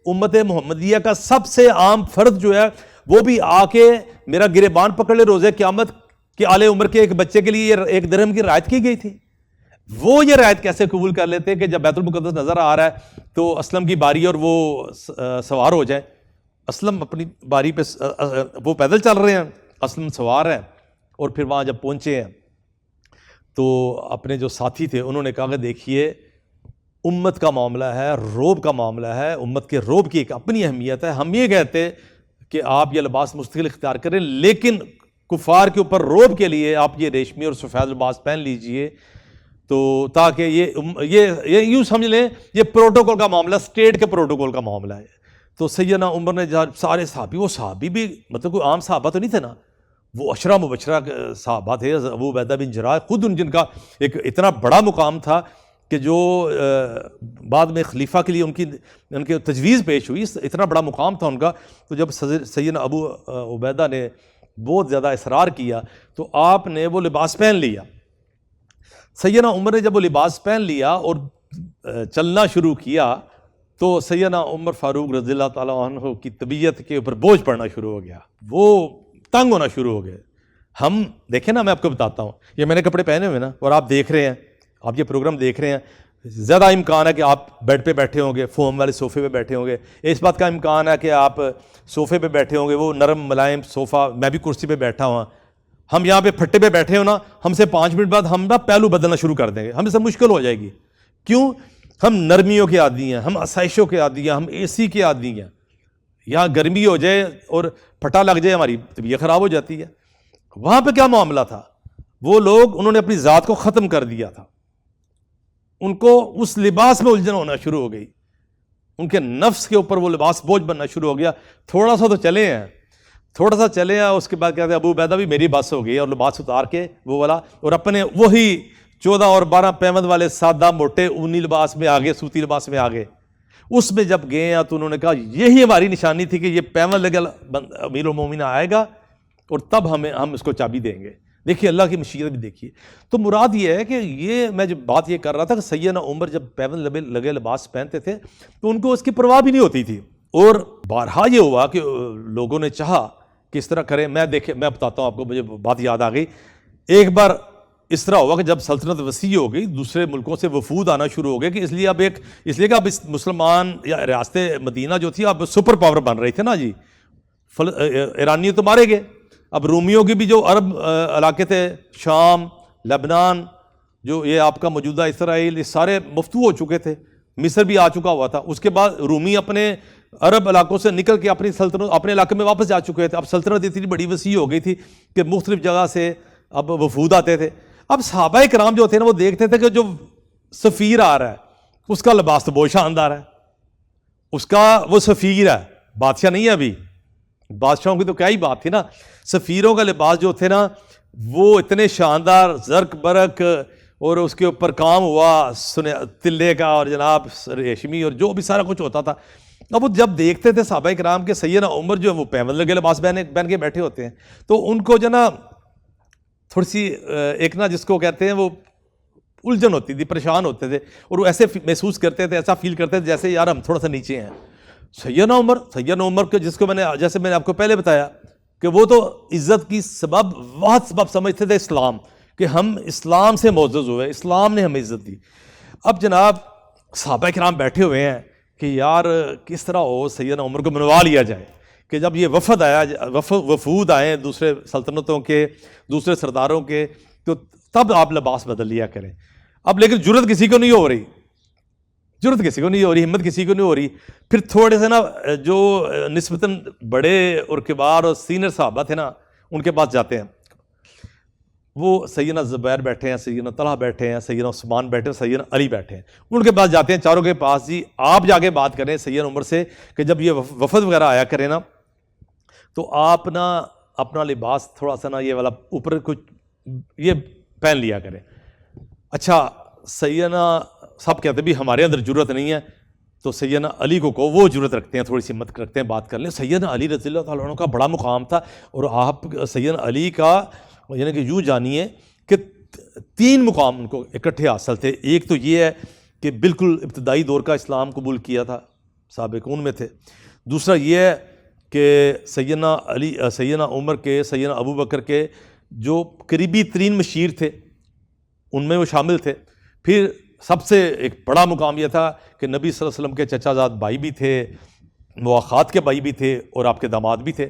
امت محمدیہ کا سب سے عام فرد جو ہے وہ بھی آ کے میرا گریبان پکڑ لے روزے قیامت کہ آل عمر کے ایک بچے کے لیے ایک درہم کی رعایت کی گئی تھی؟ وہ یہ رعایت کیسے قبول کر لیتے کہ جب بیت المقدس نظر آ رہا ہے تو اسلم کی باری اور وہ سوار ہو جائیں؟ اسلم اپنی باری پہ وہ پیدل چل رہے ہیں، اسلم سوار ہے. اور پھر وہاں جب پہنچے ہیں تو اپنے جو ساتھی تھے انہوں نے کہا کہ دیکھیے امت کا معاملہ ہے، روب کا معاملہ ہے، امت کے روب کی ایک اپنی اہمیت ہے. ہم یہ کہتے کہ آپ یہ لباس مستقل اختیار کریں، لیکن کفار کے اوپر روب کے لیے آپ یہ ریشمی اور سفید لباس پہن لیجئے، تو تاکہ یہ یوں سمجھ لیں یہ پروٹوکول کا معاملہ، اسٹیٹ کے پروٹوکول کا معاملہ ہے. تو سیدنا عمر نے سارے صحابی، وہ صحابی بھی مطلب کوئی عام صحابہ تو نہیں تھے نا، وہ عشرہ مبشرہ صحابہ تھے. ابو عبیدہ بن جراح خود جن کا ایک اتنا بڑا مقام تھا کہ جو بعد میں خلیفہ کے لیے ان کے تجویز پیش ہوئی، اتنا بڑا مقام تھا ان کا. تو جب سیدنا ابو عبیدہ نے بہت زیادہ اصرار کیا تو آپ نے وہ لباس پہن لیا. سیدنا عمر نے جب وہ لباس پہن لیا اور چلنا شروع کیا تو سیدنا عمر فاروق رضی اللہ تعالیٰ عنہ کی طبیعت کے اوپر بوجھ پڑنا شروع ہو گیا، وہ تنگ ہونا شروع ہو گئے. ہم دیکھیں نا، میں آپ کو بتاتا ہوں، یہ میں نے کپڑے پہنے ہوئے نا اور آپ دیکھ رہے ہیں، آپ یہ پروگرام دیکھ رہے ہیں، زیادہ امکان ہے کہ آپ بیڈ پہ بیٹھے ہوں گے، فوم والے صوفے پہ بیٹھے ہوں گے. اس بات کا امکان ہے کہ آپ صوفے پہ بیٹھے ہوں گے، وہ نرم ملائم صوفہ، میں بھی کرسی پہ بیٹھا ہوں. ہم یہاں پہ پھٹے پہ بیٹھے ہو نا، ہم سے 5 منٹ بعد ہم نا پہلو بدلنا شروع کر دیں گے، ہم سے مشکل ہو جائے گی. کیوں؟ ہم نرمیوں کے عادی ہیں، ہم آسائشوں کے عادی ہیں، ہم اے سی کے عادی ہیں. یہاں گرمی ہو جائے اور پھٹا لگ جائے ہماری طبیعت خراب ہو جاتی ہے. وہاں پہ کیا معاملہ تھا؟ وہ لوگ انہوں نے اپنی ذات کو ختم کر دیا تھا، ان کو اس لباس میں الجھن ہونا شروع ہو گئی، ان کے نفس کے اوپر وہ لباس بوجھ بننا شروع ہو گیا. تھوڑا سا تو چلے ہیں، اس کے بعد کہتے ہیں ابو عبیدہ بھی میری بس ہو گئی، اور لباس اتار کے وہ والا اور اپنے وہی 14 اور 12 پیوند والے سادہ موٹے اونی لباس میں آگے، سوتی لباس میں آگے. اس میں جب گئے ہیں تو انہوں نے کہا یہی ہماری نشانی تھی کہ یہ پیوند لگا امیر المومنین آئے گا اور تب ہم اس کو چابی دیں گے. دیکھیے اللہ کی مشیت بھی دیکھیے. تو مراد یہ ہے کہ یہ میں جب بات یہ کر رہا تھا کہ سیدنا عمر جب پیوند لگے لباس پہنتے تھے تو ان کو اس کی پرواہ بھی نہیں ہوتی تھی. اور بارہا یہ ہوا کہ لوگوں نے چاہا کہ اس طرح کریں. میں بتاتا ہوں آپ کو، مجھے بات یاد آ گئی. ایک بار اس طرح ہوا کہ جب سلطنت وسیع ہو گئی، دوسرے ملکوں سے وفود آنا شروع ہو گئے کہ اس لیے کہ اب مسلمان یا ریاست مدینہ جو تھی اب سپر پاور بن رہی تھے نا جی. ایرانی تو مارے گئے، اب رومیوں کی بھی جو عرب علاقے تھے، شام، لبنان، جو یہ آپ کا موجودہ اسرائیل، یہ سارے مفتو ہو چکے تھے. مصر بھی آ چکا ہوا تھا. اس کے بعد رومی اپنے عرب علاقوں سے نکل کے اپنی سلطنت اپنے علاقے میں واپس جا چکے تھے. اب سلطنت اتنی بڑی وسیع ہو گئی تھی کہ مختلف جگہ سے اب وفود آتے تھے. اب صحابہ کرام جو تھے نا وہ دیکھتے تھے کہ جو سفیر آ رہا ہے اس کا لباس تو بہت شاندار ہے، اس کا وہ سفیر ہے، بادشاہ نہیں ہے. ابھی بادشاہوں کی تو کیا ہی بات تھی نا. سفیروں کا لباس جو تھے نا وہ اتنے شاندار، زرق برق، اور اس کے اوپر کام ہوا تلے کا اور جناب ریشمی اور جو بھی سارا کچھ ہوتا تھا. اب وہ جب دیکھتے تھے صحابہ کرام کے سیدنا عمر جو ہے وہ پیوند لگے لباس پہن کے بیٹھے ہوتے ہیں تو ان کو جو نا تھوڑی سی ایک نا جس کو کہتے ہیں وہ الجھن ہوتی تھی، پریشان ہوتے تھے اور وہ ایسے محسوس کرتے تھے، ایسا فیل کرتے تھے جیسے یار ہم تھوڑا سا نیچے ہیں. سیدنا عمر کے جس کو جیسے میں نے آپ کو پہلے بتایا کہ وہ تو عزت کی واحد سبب سمجھتے تھے اسلام، کہ ہم اسلام سے معزز ہوئے، اسلام نے ہمیں عزت دی۔ اب جناب صحابہ کرام بیٹھے ہوئے ہیں کہ یار کس طرح ہو سیدنا عمر کو منوا لیا جائے، کہ جب یہ وفود آئے دوسرے سلطنتوں کے، دوسرے سرداروں کے، تو تب آپ لباس بدل لیا کریں۔ اب لیکن جرت کسی کو نہیں ہو رہی، ہمت کسی کو نہیں ہو رہی۔ پھر تھوڑے سے نا جو نسبتاً بڑے اور کبار اور سینئر صحابہ تھے نا، ان کے پاس جاتے ہیں، وہ سیدنا زبیر بیٹھے ہیں، سیدنا طلحہ بیٹھے ہیں، سیدنا عثمان بیٹھے ہیں، سیدنا علی بیٹھے ہیں، ان کے پاس جاتے ہیں چاروں کے پاس، جی آپ جا کے بات کریں سیدنا عمر سے کہ جب یہ وفد وغیرہ آیا کرے نا تو آپ نا اپنا لباس تھوڑا سا نا یہ والا اوپر کچھ یہ پہن لیا کریں۔ اچھا سیدنا سب کہتے ہیں بھی ہمارے اندر جرت نہیں ہے، تو سیدنا علی کو وہ جرت رکھتے ہیں، تھوڑی سی ہمت رکھتے ہیں، بات کر لیں۔ سیدنا علی رضی اللہ تعالیٰ عنہ کا بڑا مقام تھا، اور آپ سیدنا علی کا یعنی کہ یوں جانیے کہ 3 مقام ان کو اکٹھے حاصل تھے۔ ایک تو یہ ہے کہ بالکل ابتدائی دور کا اسلام قبول کیا تھا، سابقون میں تھے۔ دوسرا یہ ہے کہ سیدنا عمر کے، سیدنا ابو بکر کے جو قریبی ترین مشیر تھے ان میں وہ شامل تھے۔ پھر سب سے ایک بڑا مقام یہ تھا کہ نبی صلی اللہ علیہ وسلم کے چچا زاد بھائی بھی تھے، مواخات کے بھائی بھی تھے، اور آپ کے داماد بھی تھے۔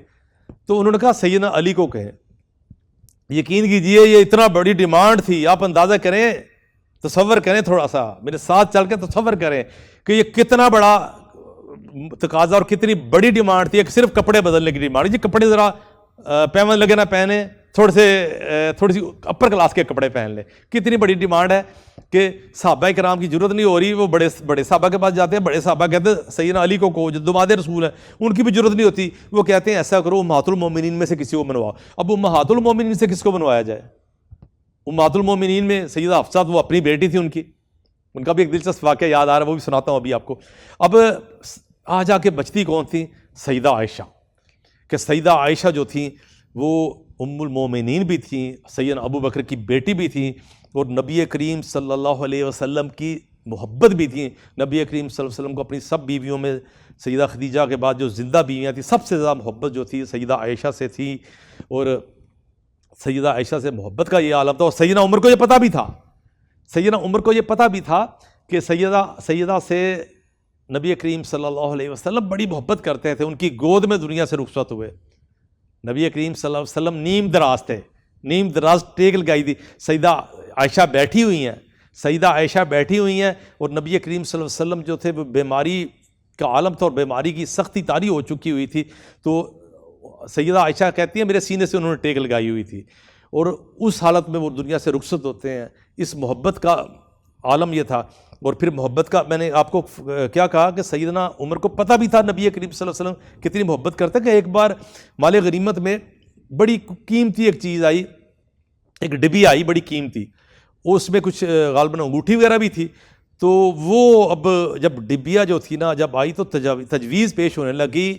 تو انہوں نے کہا سیدنا علی کو کہیں۔ یقین کیجئے یہ اتنا بڑی ڈیمانڈ تھی، آپ اندازہ کریں، تصور کریں، تھوڑا سا میرے ساتھ چل کے تصور کریں کہ یہ کتنا بڑا تقاضا اور کتنی بڑی ڈیمانڈ تھی۔ ایک صرف کپڑے بدلنے کی ڈیمانڈ، یہ کپڑے ذرا پیمن لگے نہ پہنے، تھوڑی سی اپر کلاس کے کپڑے پہن لیں۔ کتنی بڑی ڈیمانڈ ہے کہ صحابہ کرام کی ضرورت نہیں ہو رہی، وہ بڑے صحابہ کے پاس جاتے ہیں، بڑے صحابہ کہتے ہیں سیدنا علی کو جو دماد رسول ہیں ان کی بھی ضرورت نہیں ہوتی، وہ کہتے ہیں ایسا کرو امہات المومنین میں سے کسی کو منواؤ۔ اب امہات المومنین سے کس کو منوایا جائے؟ امہات المومنین میں سیدہ حفصہ، وہ اپنی بیٹی تھی ان کا بھی ایک دلچسپ واقعہ یاد آ رہا ہے، وہ بھی سناتا ہوں ابھی آپ کو۔ اب آ جا کے بچتی کون تھی؟ سیدہ عائشہ، کہ سیدہ عائشہ جو تھیں وہ ام المومنین بھی تھیں، سیدنا ابو بکر کی بیٹی بھی تھیں، اور نبی کریم صلی اللہ علیہ وسلم کی محبت بھی تھیں۔ نبی کریم صلی اللہ علیہ وسلم کو اپنی سب بیویوں میں سیدہ خدیجہ کے بعد جو زندہ بیویاں تھیں سب سے زیادہ محبت جو تھی سیدہ عائشہ سے تھی، اور سیدہ عائشہ سے محبت کا یہ عالم تھا۔ اور سیدنا عمر کو یہ پتہ بھی تھا کہ سیدہ سے نبی کریم صلی اللہ علیہ وسلم بڑی محبت کرتے تھے، ان کی گود میں دنیا سے رخصت ہوئے۔ نبی کریم صلی اللہ علیہ وسلم نیم دراز ٹیک لگائی تھی، سیدہ عائشہ بیٹھی ہوئی ہیں، اور نبی کریم صلی اللہ علیہ وسلم جو تھے وہ بیماری کا عالم تھا، اور بیماری کی سختی طاری ہو چکی ہوئی تھی، تو سیدہ عائشہ کہتی ہیں میرے سینے سے انہوں نے ٹیک لگائی ہوئی تھی، اور اس حالت میں وہ دنیا سے رخصت ہوتے ہیں۔ اس محبت کا عالم یہ تھا۔ اور پھر محبت کا میں نے آپ کو کیا کہا کہ سیدنا عمر کو پتہ بھی تھا نبی کریم صلی اللہ علیہ وسلم کتنی محبت کرتے، کہ ایک بار مال غنیمت میں بڑی قیمتی ایک چیز آئی، ایک ڈبی آئی بڑی قیمتی، اس میں کچھ غالباً انگوٹھی وغیرہ بھی تھی، تو وہ اب جب ڈبیا جو تھی نا جب آئی تو تجویز پیش ہونے لگی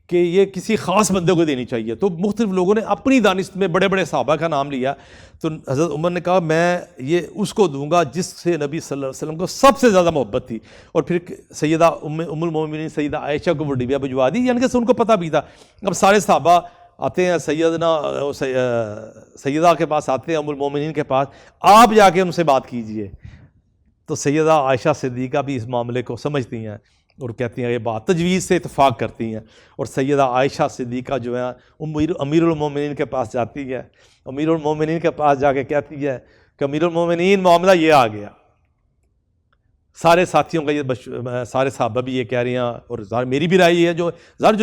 کہ یہ کسی خاص بندے کو دینی چاہیے، تو مختلف لوگوں نے اپنی دانست میں بڑے بڑے صحابہ کا نام لیا، تو حضرت عمر نے کہا میں یہ اس کو دوں گا جس سے نبی صلی اللہ علیہ وسلم کو سب سے زیادہ محبت تھی، اور پھر سیدہ ام المومنین سیدہ عائشہ کو وہ ڈبیا بھجوا دی، یعنی کہ ان کو پتہ بھی تھا۔ اب سارے صحابہ آتے ہیں سیدہ کے پاس، آتے ہیں ام المومنین کے پاس، آپ جا کے ان سے بات کیجئے۔ تو سیدہ عائشہ صدیقہ بھی اس معاملے کو سمجھتی ہیں اور کہتی ہیں یہ بات تجویز سے اتفاق کرتی ہیں، اور سیدہ عائشہ صدیقہ جو ہے امیر المومنین کے پاس جاتی ہے، امیر المومنین کے پاس جا کے کہتی ہے کہ امیر المومنین معاملہ یہ آ گیا۔ سارے ساتھیوں کا یہ سارے صحابہ بھی یہ کہہ رہے ہیں، اور میری بھی رائے ہے، جو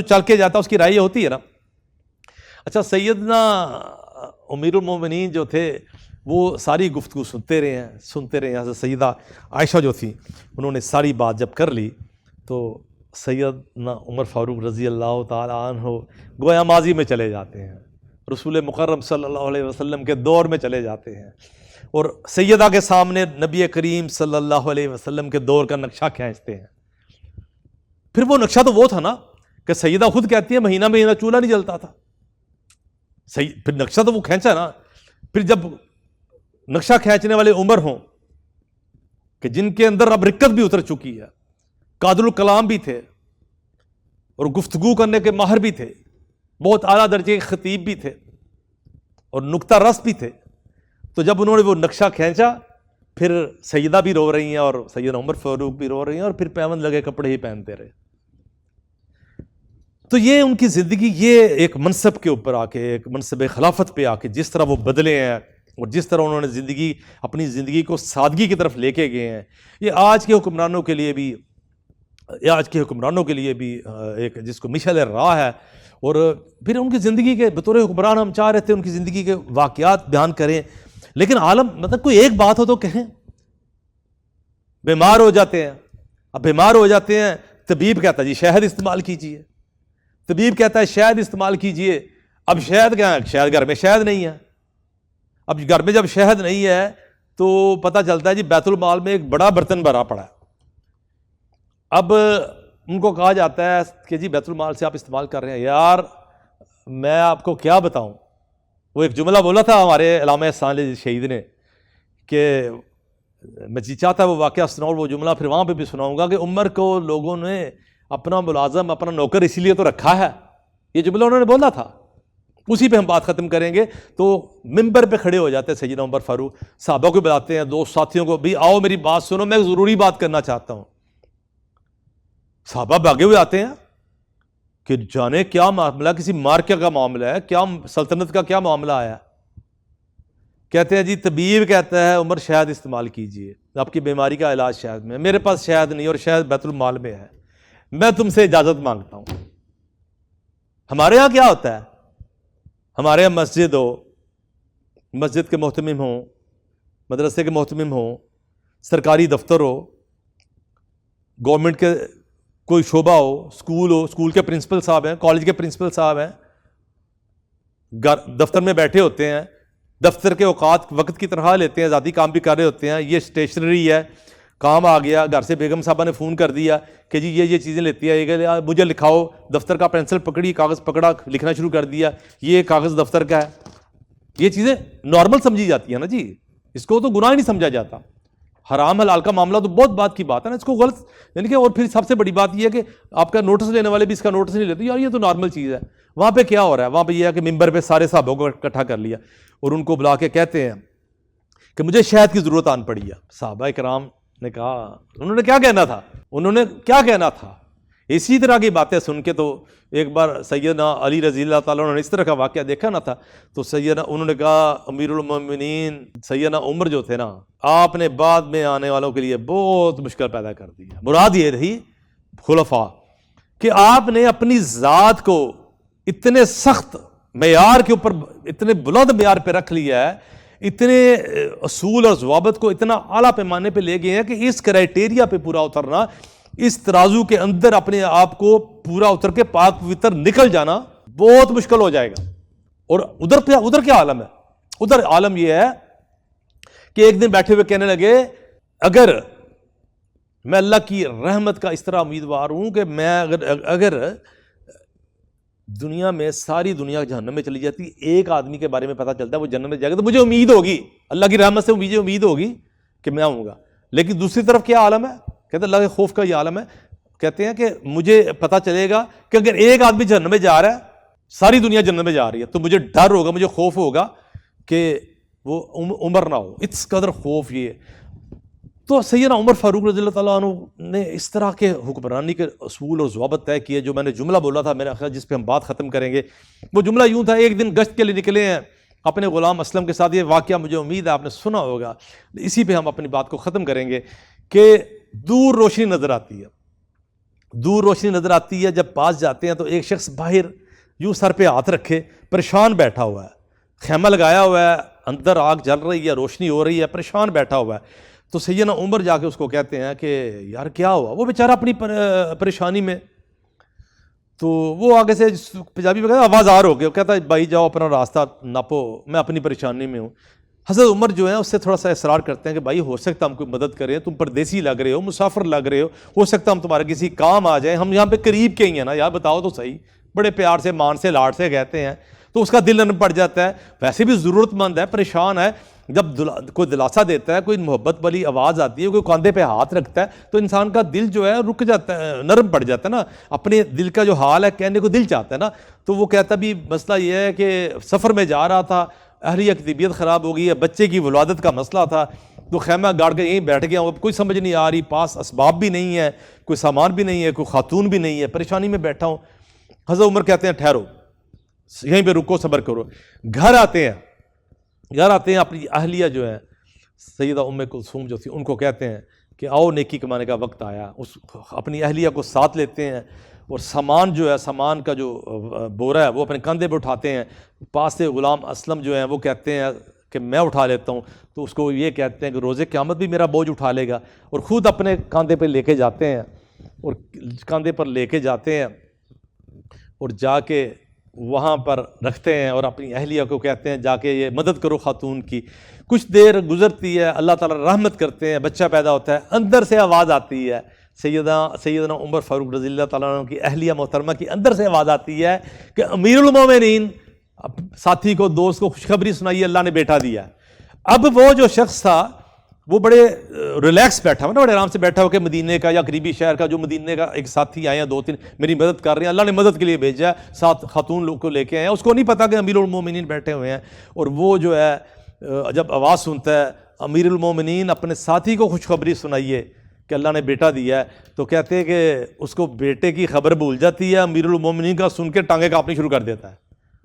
چل کے جاتا ہے اس کی رائے ہوتی ہے نا۔ اچھا سیدنا امیر المومنین جو تھے وہ ساری گفتگو سنتے رہے ہیں۔ حضرت سیدہ عائشہ جو تھی انہوں نے ساری بات جب کر لی تو سیدنا عمر فاروق رضی اللہ تعالیٰ عنہ گویا ماضی میں چلے جاتے ہیں، رسول مکرم صلی اللہ علیہ وسلم کے دور میں چلے جاتے ہیں، اور سیدہ کے سامنے نبی کریم صلی اللہ علیہ وسلم کے دور کا نقشہ کھینچتے ہیں۔ پھر وہ نقشہ تو وہ تھا نا کہ سیدہ خود کہتی ہے مہینہ چولہا نہیں جلتا تھا، پھر نقشہ تو وہ کھینچا نا۔ پھر جب نقشہ کھینچنے والے عمر ہوں کہ جن کے اندر اب رکت بھی اتر چکی ہے، قادر الکلام بھی تھے، اور گفتگو کرنے کے ماہر بھی تھے، بہت اعلیٰ درجے کے خطیب بھی تھے اور نکتہ رس بھی تھے. تو جب انہوں نے وہ نقشہ کھینچا، پھر سیدہ بھی رو رہی ہیں اور سیدنا عمر فاروق بھی رو رہی ہیں، اور پھر پیوند لگے کپڑے ہی پہنتے رہے. تو یہ ان کی زندگی، یہ ایک منصب کے اوپر آ کے، ایک منصب خلافت پہ آ کے جس طرح وہ بدلے ہیں اور جس طرح انہوں نے اپنی زندگی کو سادگی کی طرف لے کے گئے ہیں، یہ آج کے حکمرانوں کے لیے بھی ایک جس کو مشعل راہ ہے. اور پھر ان کی زندگی کے بطور حکمران ہم چاہ رہے تھے ان کی زندگی کے واقعات بیان کریں، لیکن عالم مطلب کوئی ایک بات ہو تو کہیں. بیمار ہو جاتے ہیں، اب بیمار ہو جاتے ہیں، طبیب کہتا ہے جی شہد استعمال کیجئے، طبیب کہتا ہے شہد استعمال کیجئے. اب شہد کیا ہے؟ شہد گھر میں شہد نہیں ہے. اب گھر میں جب شہد نہیں ہے تو پتہ چلتا ہے جی بیت المال میں ایک بڑا برتن بھرا پڑا ہے. اب ان کو کہا جاتا ہے کہ جی بیت المال سے آپ استعمال کر رہے ہیں. یار میں آپ کو کیا بتاؤں، وہ ایک جملہ بولا تھا ہمارے علامہ احسان علی شہید نے کہ میں جی چاہتا ہے وہ واقعہ سناؤں، وہ جملہ پھر وہاں پہ بھی سناؤں گا کہ عمر کو لوگوں نے اپنا ملازم، اپنا نوکر اسی لیے تو رکھا ہے. یہ جملہ انہوں نے بولا تھا، اسی پہ ہم بات ختم کریں گے. تو ممبر پہ کھڑے ہو جاتے ہیں سیدنا عمر فاروق، صحابہ کو بلاتے ہیں، دوست ساتھیوں کو، بھی آؤ میری بات سنو، میں ضروری بات کرنا چاہتا ہوں. صحابہ بھاگے ہوئے آتے ہیں کہ جانے کیا معاملہ، کسی مارکے کا معاملہ ہے کیا، سلطنت کا کیا معاملہ آیا. کہتے ہیں جی طبیب کہتا ہے عمر شہد استعمال کیجئے، آپ کی بیماری کا علاج شہد میں. میرے پاس شہد نہیں اور شہد بیت المال میں ہے، میں تم سے اجازت مانگتا ہوں. ہمارے ہاں کیا ہوتا ہے، ہمارے یہاں مسجد ہو، مسجد کے محتمم ہوں، مدرسے کے محتمم ہوں، سرکاری دفتر ہو، گورنمنٹ کے کوئی شعبہ ہو، اسکول کے پرنسپل صاحب ہیں، کالج کے پرنسپل صاحب ہیں، دفتر میں بیٹھے ہوتے ہیں، دفتر کے اوقات وقت کی تنخواہ لیتے ہیں، ذاتی کام بھی کر رہے ہوتے ہیں. یہ اسٹیشنری ہے، کام آ گیا، گھر سے بیگم صاحبہ نے فون کر دیا کہ جی یہ چیزیں لیتی ہے، مجھے لکھاؤ. دفتر کا پینسل پکڑی، کاغذ پکڑا، لکھنا شروع کر دیا، یہ کاغذ دفتر کا ہے. یہ چیزیں نارمل سمجھی جاتی ہیں نا جی، اس کو تو گناہ ہی نہیں سمجھا جاتا. حرام حلال کا معاملہ تو بہت بات کی بات ہے نا، اس کو غلط یعنی کہ. اور پھر سب سے بڑی بات یہ ہے کہ آپ کا نوٹس لینے والے بھی اس کا نوٹس نہیں لیتے. یار یہ تو نارمل چیز ہے. وہاں پہ کیا ہو رہا ہے؟ وہاں پہ یہ ہے کہ ممبر پہ سارے صحابوں کو اکٹھا کر لیا اور ان کو بلا کے کہتے ہیں کہ مجھے شہد کی ضرورت آن پڑی ہے. صحابہ کرام نے کہا، انہوں نے کیا کہنا تھا اسی طرح کی باتیں سن کے. تو ایک بار سیدنا علی رضی اللہ تعالیٰ عنہ نے اس طرح کا واقعہ دیکھا نہ تھا، تو انہوں نے کہا امیر المومنین سیدنا عمر جو تھے نا، آپ نے بعد میں آنے والوں کے لیے بہت مشکل پیدا کر دی ہے. مراد یہ تھی خلفاء کہ آپ نے اپنی ذات کو اتنے سخت معیار کے اوپر، اتنے بلند معیار پہ رکھ لیا ہے، اتنے اصول اور ضوابط کو اتنا اعلیٰ پیمانے پہ لے گئے ہیں کہ اس کرائٹیریا پہ پورا اترنا، اس ترازو کے اندر اپنے آپ کو پورا اتر کے پاک پوتر نکل جانا بہت مشکل ہو جائے گا. اور ادھر کیا عالم ہے؟ ادھر عالم یہ ہے کہ ایک دن بیٹھے ہوئے کہنے لگے، اگر میں اللہ کی رحمت کا اس طرح امیدوار ہوں کہ میں اگر دنیا میں ساری دنیا جہنم میں چلی جاتی، ایک آدمی کے بارے میں پتہ چلتا ہے وہ جنت میں جائے گا، تو مجھے امید ہوگی، اللہ کی رحمت سے مجھے امید ہوگی کہ میں آؤں گا. لیکن دوسری طرف کیا عالم ہے؟ کہتے ہیں اللہ کے خوف کا یہ عالم ہے. کہتے ہیں کہ مجھے پتہ چلے گا کہ اگر ایک آدمی جہنم میں جا رہا ہے، ساری دنیا جنت میں جا رہی ہے، تو مجھے ڈر ہوگا، مجھے خوف ہوگا کہ وہ عمر نہ ہو. اس قدر خوف یہ. تو سیدنا عمر فاروق رضی اللہ تعالیٰ عنہ نے اس طرح کے حکمرانی کے اصول اور ضوابط طے کیے. جو میں نے جملہ بولا تھا میرا خیال جس پہ ہم بات ختم کریں گے، وہ جملہ یوں تھا، ایک دن گشت کے لیے نکلے ہیں اپنے غلام اسلم کے ساتھ. یہ واقعہ مجھے امید ہے آپ نے سنا ہوگا، اسی پہ ہم اپنی بات کو ختم کریں گے کہ دور روشنی نظر آتی ہے. دور روشنی نظر آتی ہے، جب پاس جاتے ہیں تو ایک شخص باہر یوں سر پہ ہاتھ رکھے پریشان بیٹھا ہوا ہے، خیمہ لگایا ہوا ہے، اندر آگ جل رہی ہے، روشنی ہو رہی ہے، پریشان بیٹھا ہوا ہے. تو سیدنا عمر جا کے اس کو کہتے ہیں کہ یار کیا ہوا؟ وہ بیچارہ اپنی پریشانی میں. تو وہ آگے سے پنجابی میں کہتا ہے آواز آر ہو گیا، کہتا ہے بھائی جاؤ اپنا راستہ ناپو، میں اپنی پریشانی میں ہوں. حضرت عمر جو ہیں اس سے تھوڑا سا اصرار کرتے ہیں کہ بھائی ہو سکتا ہم کوئی مدد کریں، تم پردیسی لگ رہے ہو، مسافر لگ رہے ہو سکتا ہم تمہارے کسی کام آ جائیں، ہم یہاں پہ قریب کے ہی ہیں نا یار، بتاؤ تو صحیح. بڑے پیار سے مان سے لاڈ سے کہتے ہیں تو اس کا دل نرم پڑ جاتا ہے. ویسے بھی ضرورت مند ہے، پریشان ہے، جب کوئی دلاسا دیتا ہے، کوئی محبت والی آواز آتی ہے، کوئی کاندھے پہ ہاتھ رکھتا ہے تو انسان کا دل جو ہے رک جاتا ہے، نرم پڑ جاتا ہے نا، اپنے دل کا جو حال ہے کہنے کو دل چاہتا ہے نا. تو وہ کہتا بھی مسئلہ یہ ہے کہ سفر میں جا رہا تھا، اہلیہ کی طبیعت خراب ہو گئی ہے، بچے کی ولادت کا مسئلہ تھا، تو خیمہ گاڑ کے یہیں بیٹھ گیا ہوں، اب کوئی سمجھ نہیں آ رہی، پاس اسباب بھی نہیں ہے، کوئی سامان بھی نہیں ہے، کوئی خاتون بھی نہیں ہے، پریشانی میں بیٹھا ہوں. حضرت عمر کہتے ہیں ٹھہرو، یہیں پہ رکو، صبر کرو. گھر آتے ہیں اپنی اہلیہ جو ہے سیدہ ام کلثوم جو تھی ان کو کہتے ہیں کہ آؤ نیکی کمانے کا وقت آیا. اپنی اہلیہ کو ساتھ لیتے ہیں اور سامان جو ہے، سامان کا جو بورا ہے وہ اپنے کندھے پہ اٹھاتے ہیں. پاس سے غلام اسلم جو ہیں وہ کہتے ہیں کہ میں اٹھا لیتا ہوں، تو اس کو یہ کہتے ہیں کہ روزے قیامت بھی میرا بوجھ اٹھا لے گا، اور خود اپنے کاندھے پہ لے کے جاتے ہیں، اور کاندھے پر لے کے جاتے ہیں اور جا کے وہاں پر رکھتے ہیں، اور اپنی اہلیہ کو کہتے ہیں جا کے یہ مدد کرو خاتون کی. کچھ دیر گزرتی ہے، اللہ تعالیٰ رحمت کرتے ہیں، بچہ پیدا ہوتا ہے. اندر سے آواز آتی ہے، سیدنا عمر فاروق رضی اللہ تعالیٰ عنہ کی اہلیہ محترمہ کی اندر سے آواز آتی ہے کہ امیر المومنین، ساتھی کو، دوست کو خوشخبری سنائیے، اللہ نے بیٹا دیا. اب وہ جو شخص تھا وہ بڑے ریلیکس بیٹھا ہوا نا، بڑے آرام سے بیٹھا ہو کہ مدینے کا یا قریبی شہر کا جو مدینے کا ایک ساتھی آئے ہیں، 2-3 میری مدد کر رہے ہیں، اللہ نے مدد کے لیے بھیجا ہے، ساتھ خاتون لوگ کو لے کے آئے ہیں. اس کو نہیں پتا کہ امیر المومنین بیٹھے ہوئے ہیں. اور وہ جو ہے جب آواز سنتا ہے امیر المومنین اپنے ساتھی کو خوشخبری سنائیے کہ اللہ نے بیٹا دیا ہے، تو کہتے ہیں کہ اس کو بیٹے کی خبر بھول جاتی ہے، امیر المومنین کا سن کے ٹانگیں کانپنی شروع کر دیتا ہے،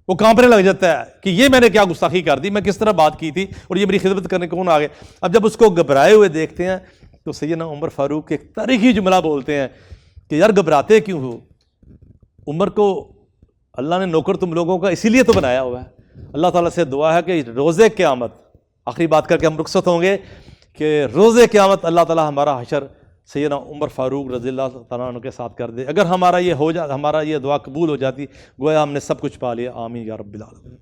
وہ کانپنے لگ جاتا ہے کہ یہ میں نے کیا گستاخی کر دی، میں کس طرح بات کی تھی، اور یہ میری خدمت کرنے کون آ گئے. اب جب اس کو گھبرائے ہوئے دیکھتے ہیں تو سیدنا عمر فاروق ایک تاریخی جملہ بولتے ہیں کہ یار گھبراتے کیوں ہو، عمر کو اللہ نے نوکر تم لوگوں کا اسی لیے تو بنایا ہوا ہے. اللہ تعالیٰ سے دعا ہے کہ روز قیامت، آخری بات کر کے ہم رخصت ہوں گے، کہ روز قیامت اللہ تعالیٰ ہمارا حشر سیدنا عمر فاروق رضی اللہ تعالیٰ عنہ کے ساتھ کر دے. اگر ہمارا یہ دعا قبول ہو جاتی، گویا ہم نے سب کچھ پا لیا. آمین یا رب العالمین.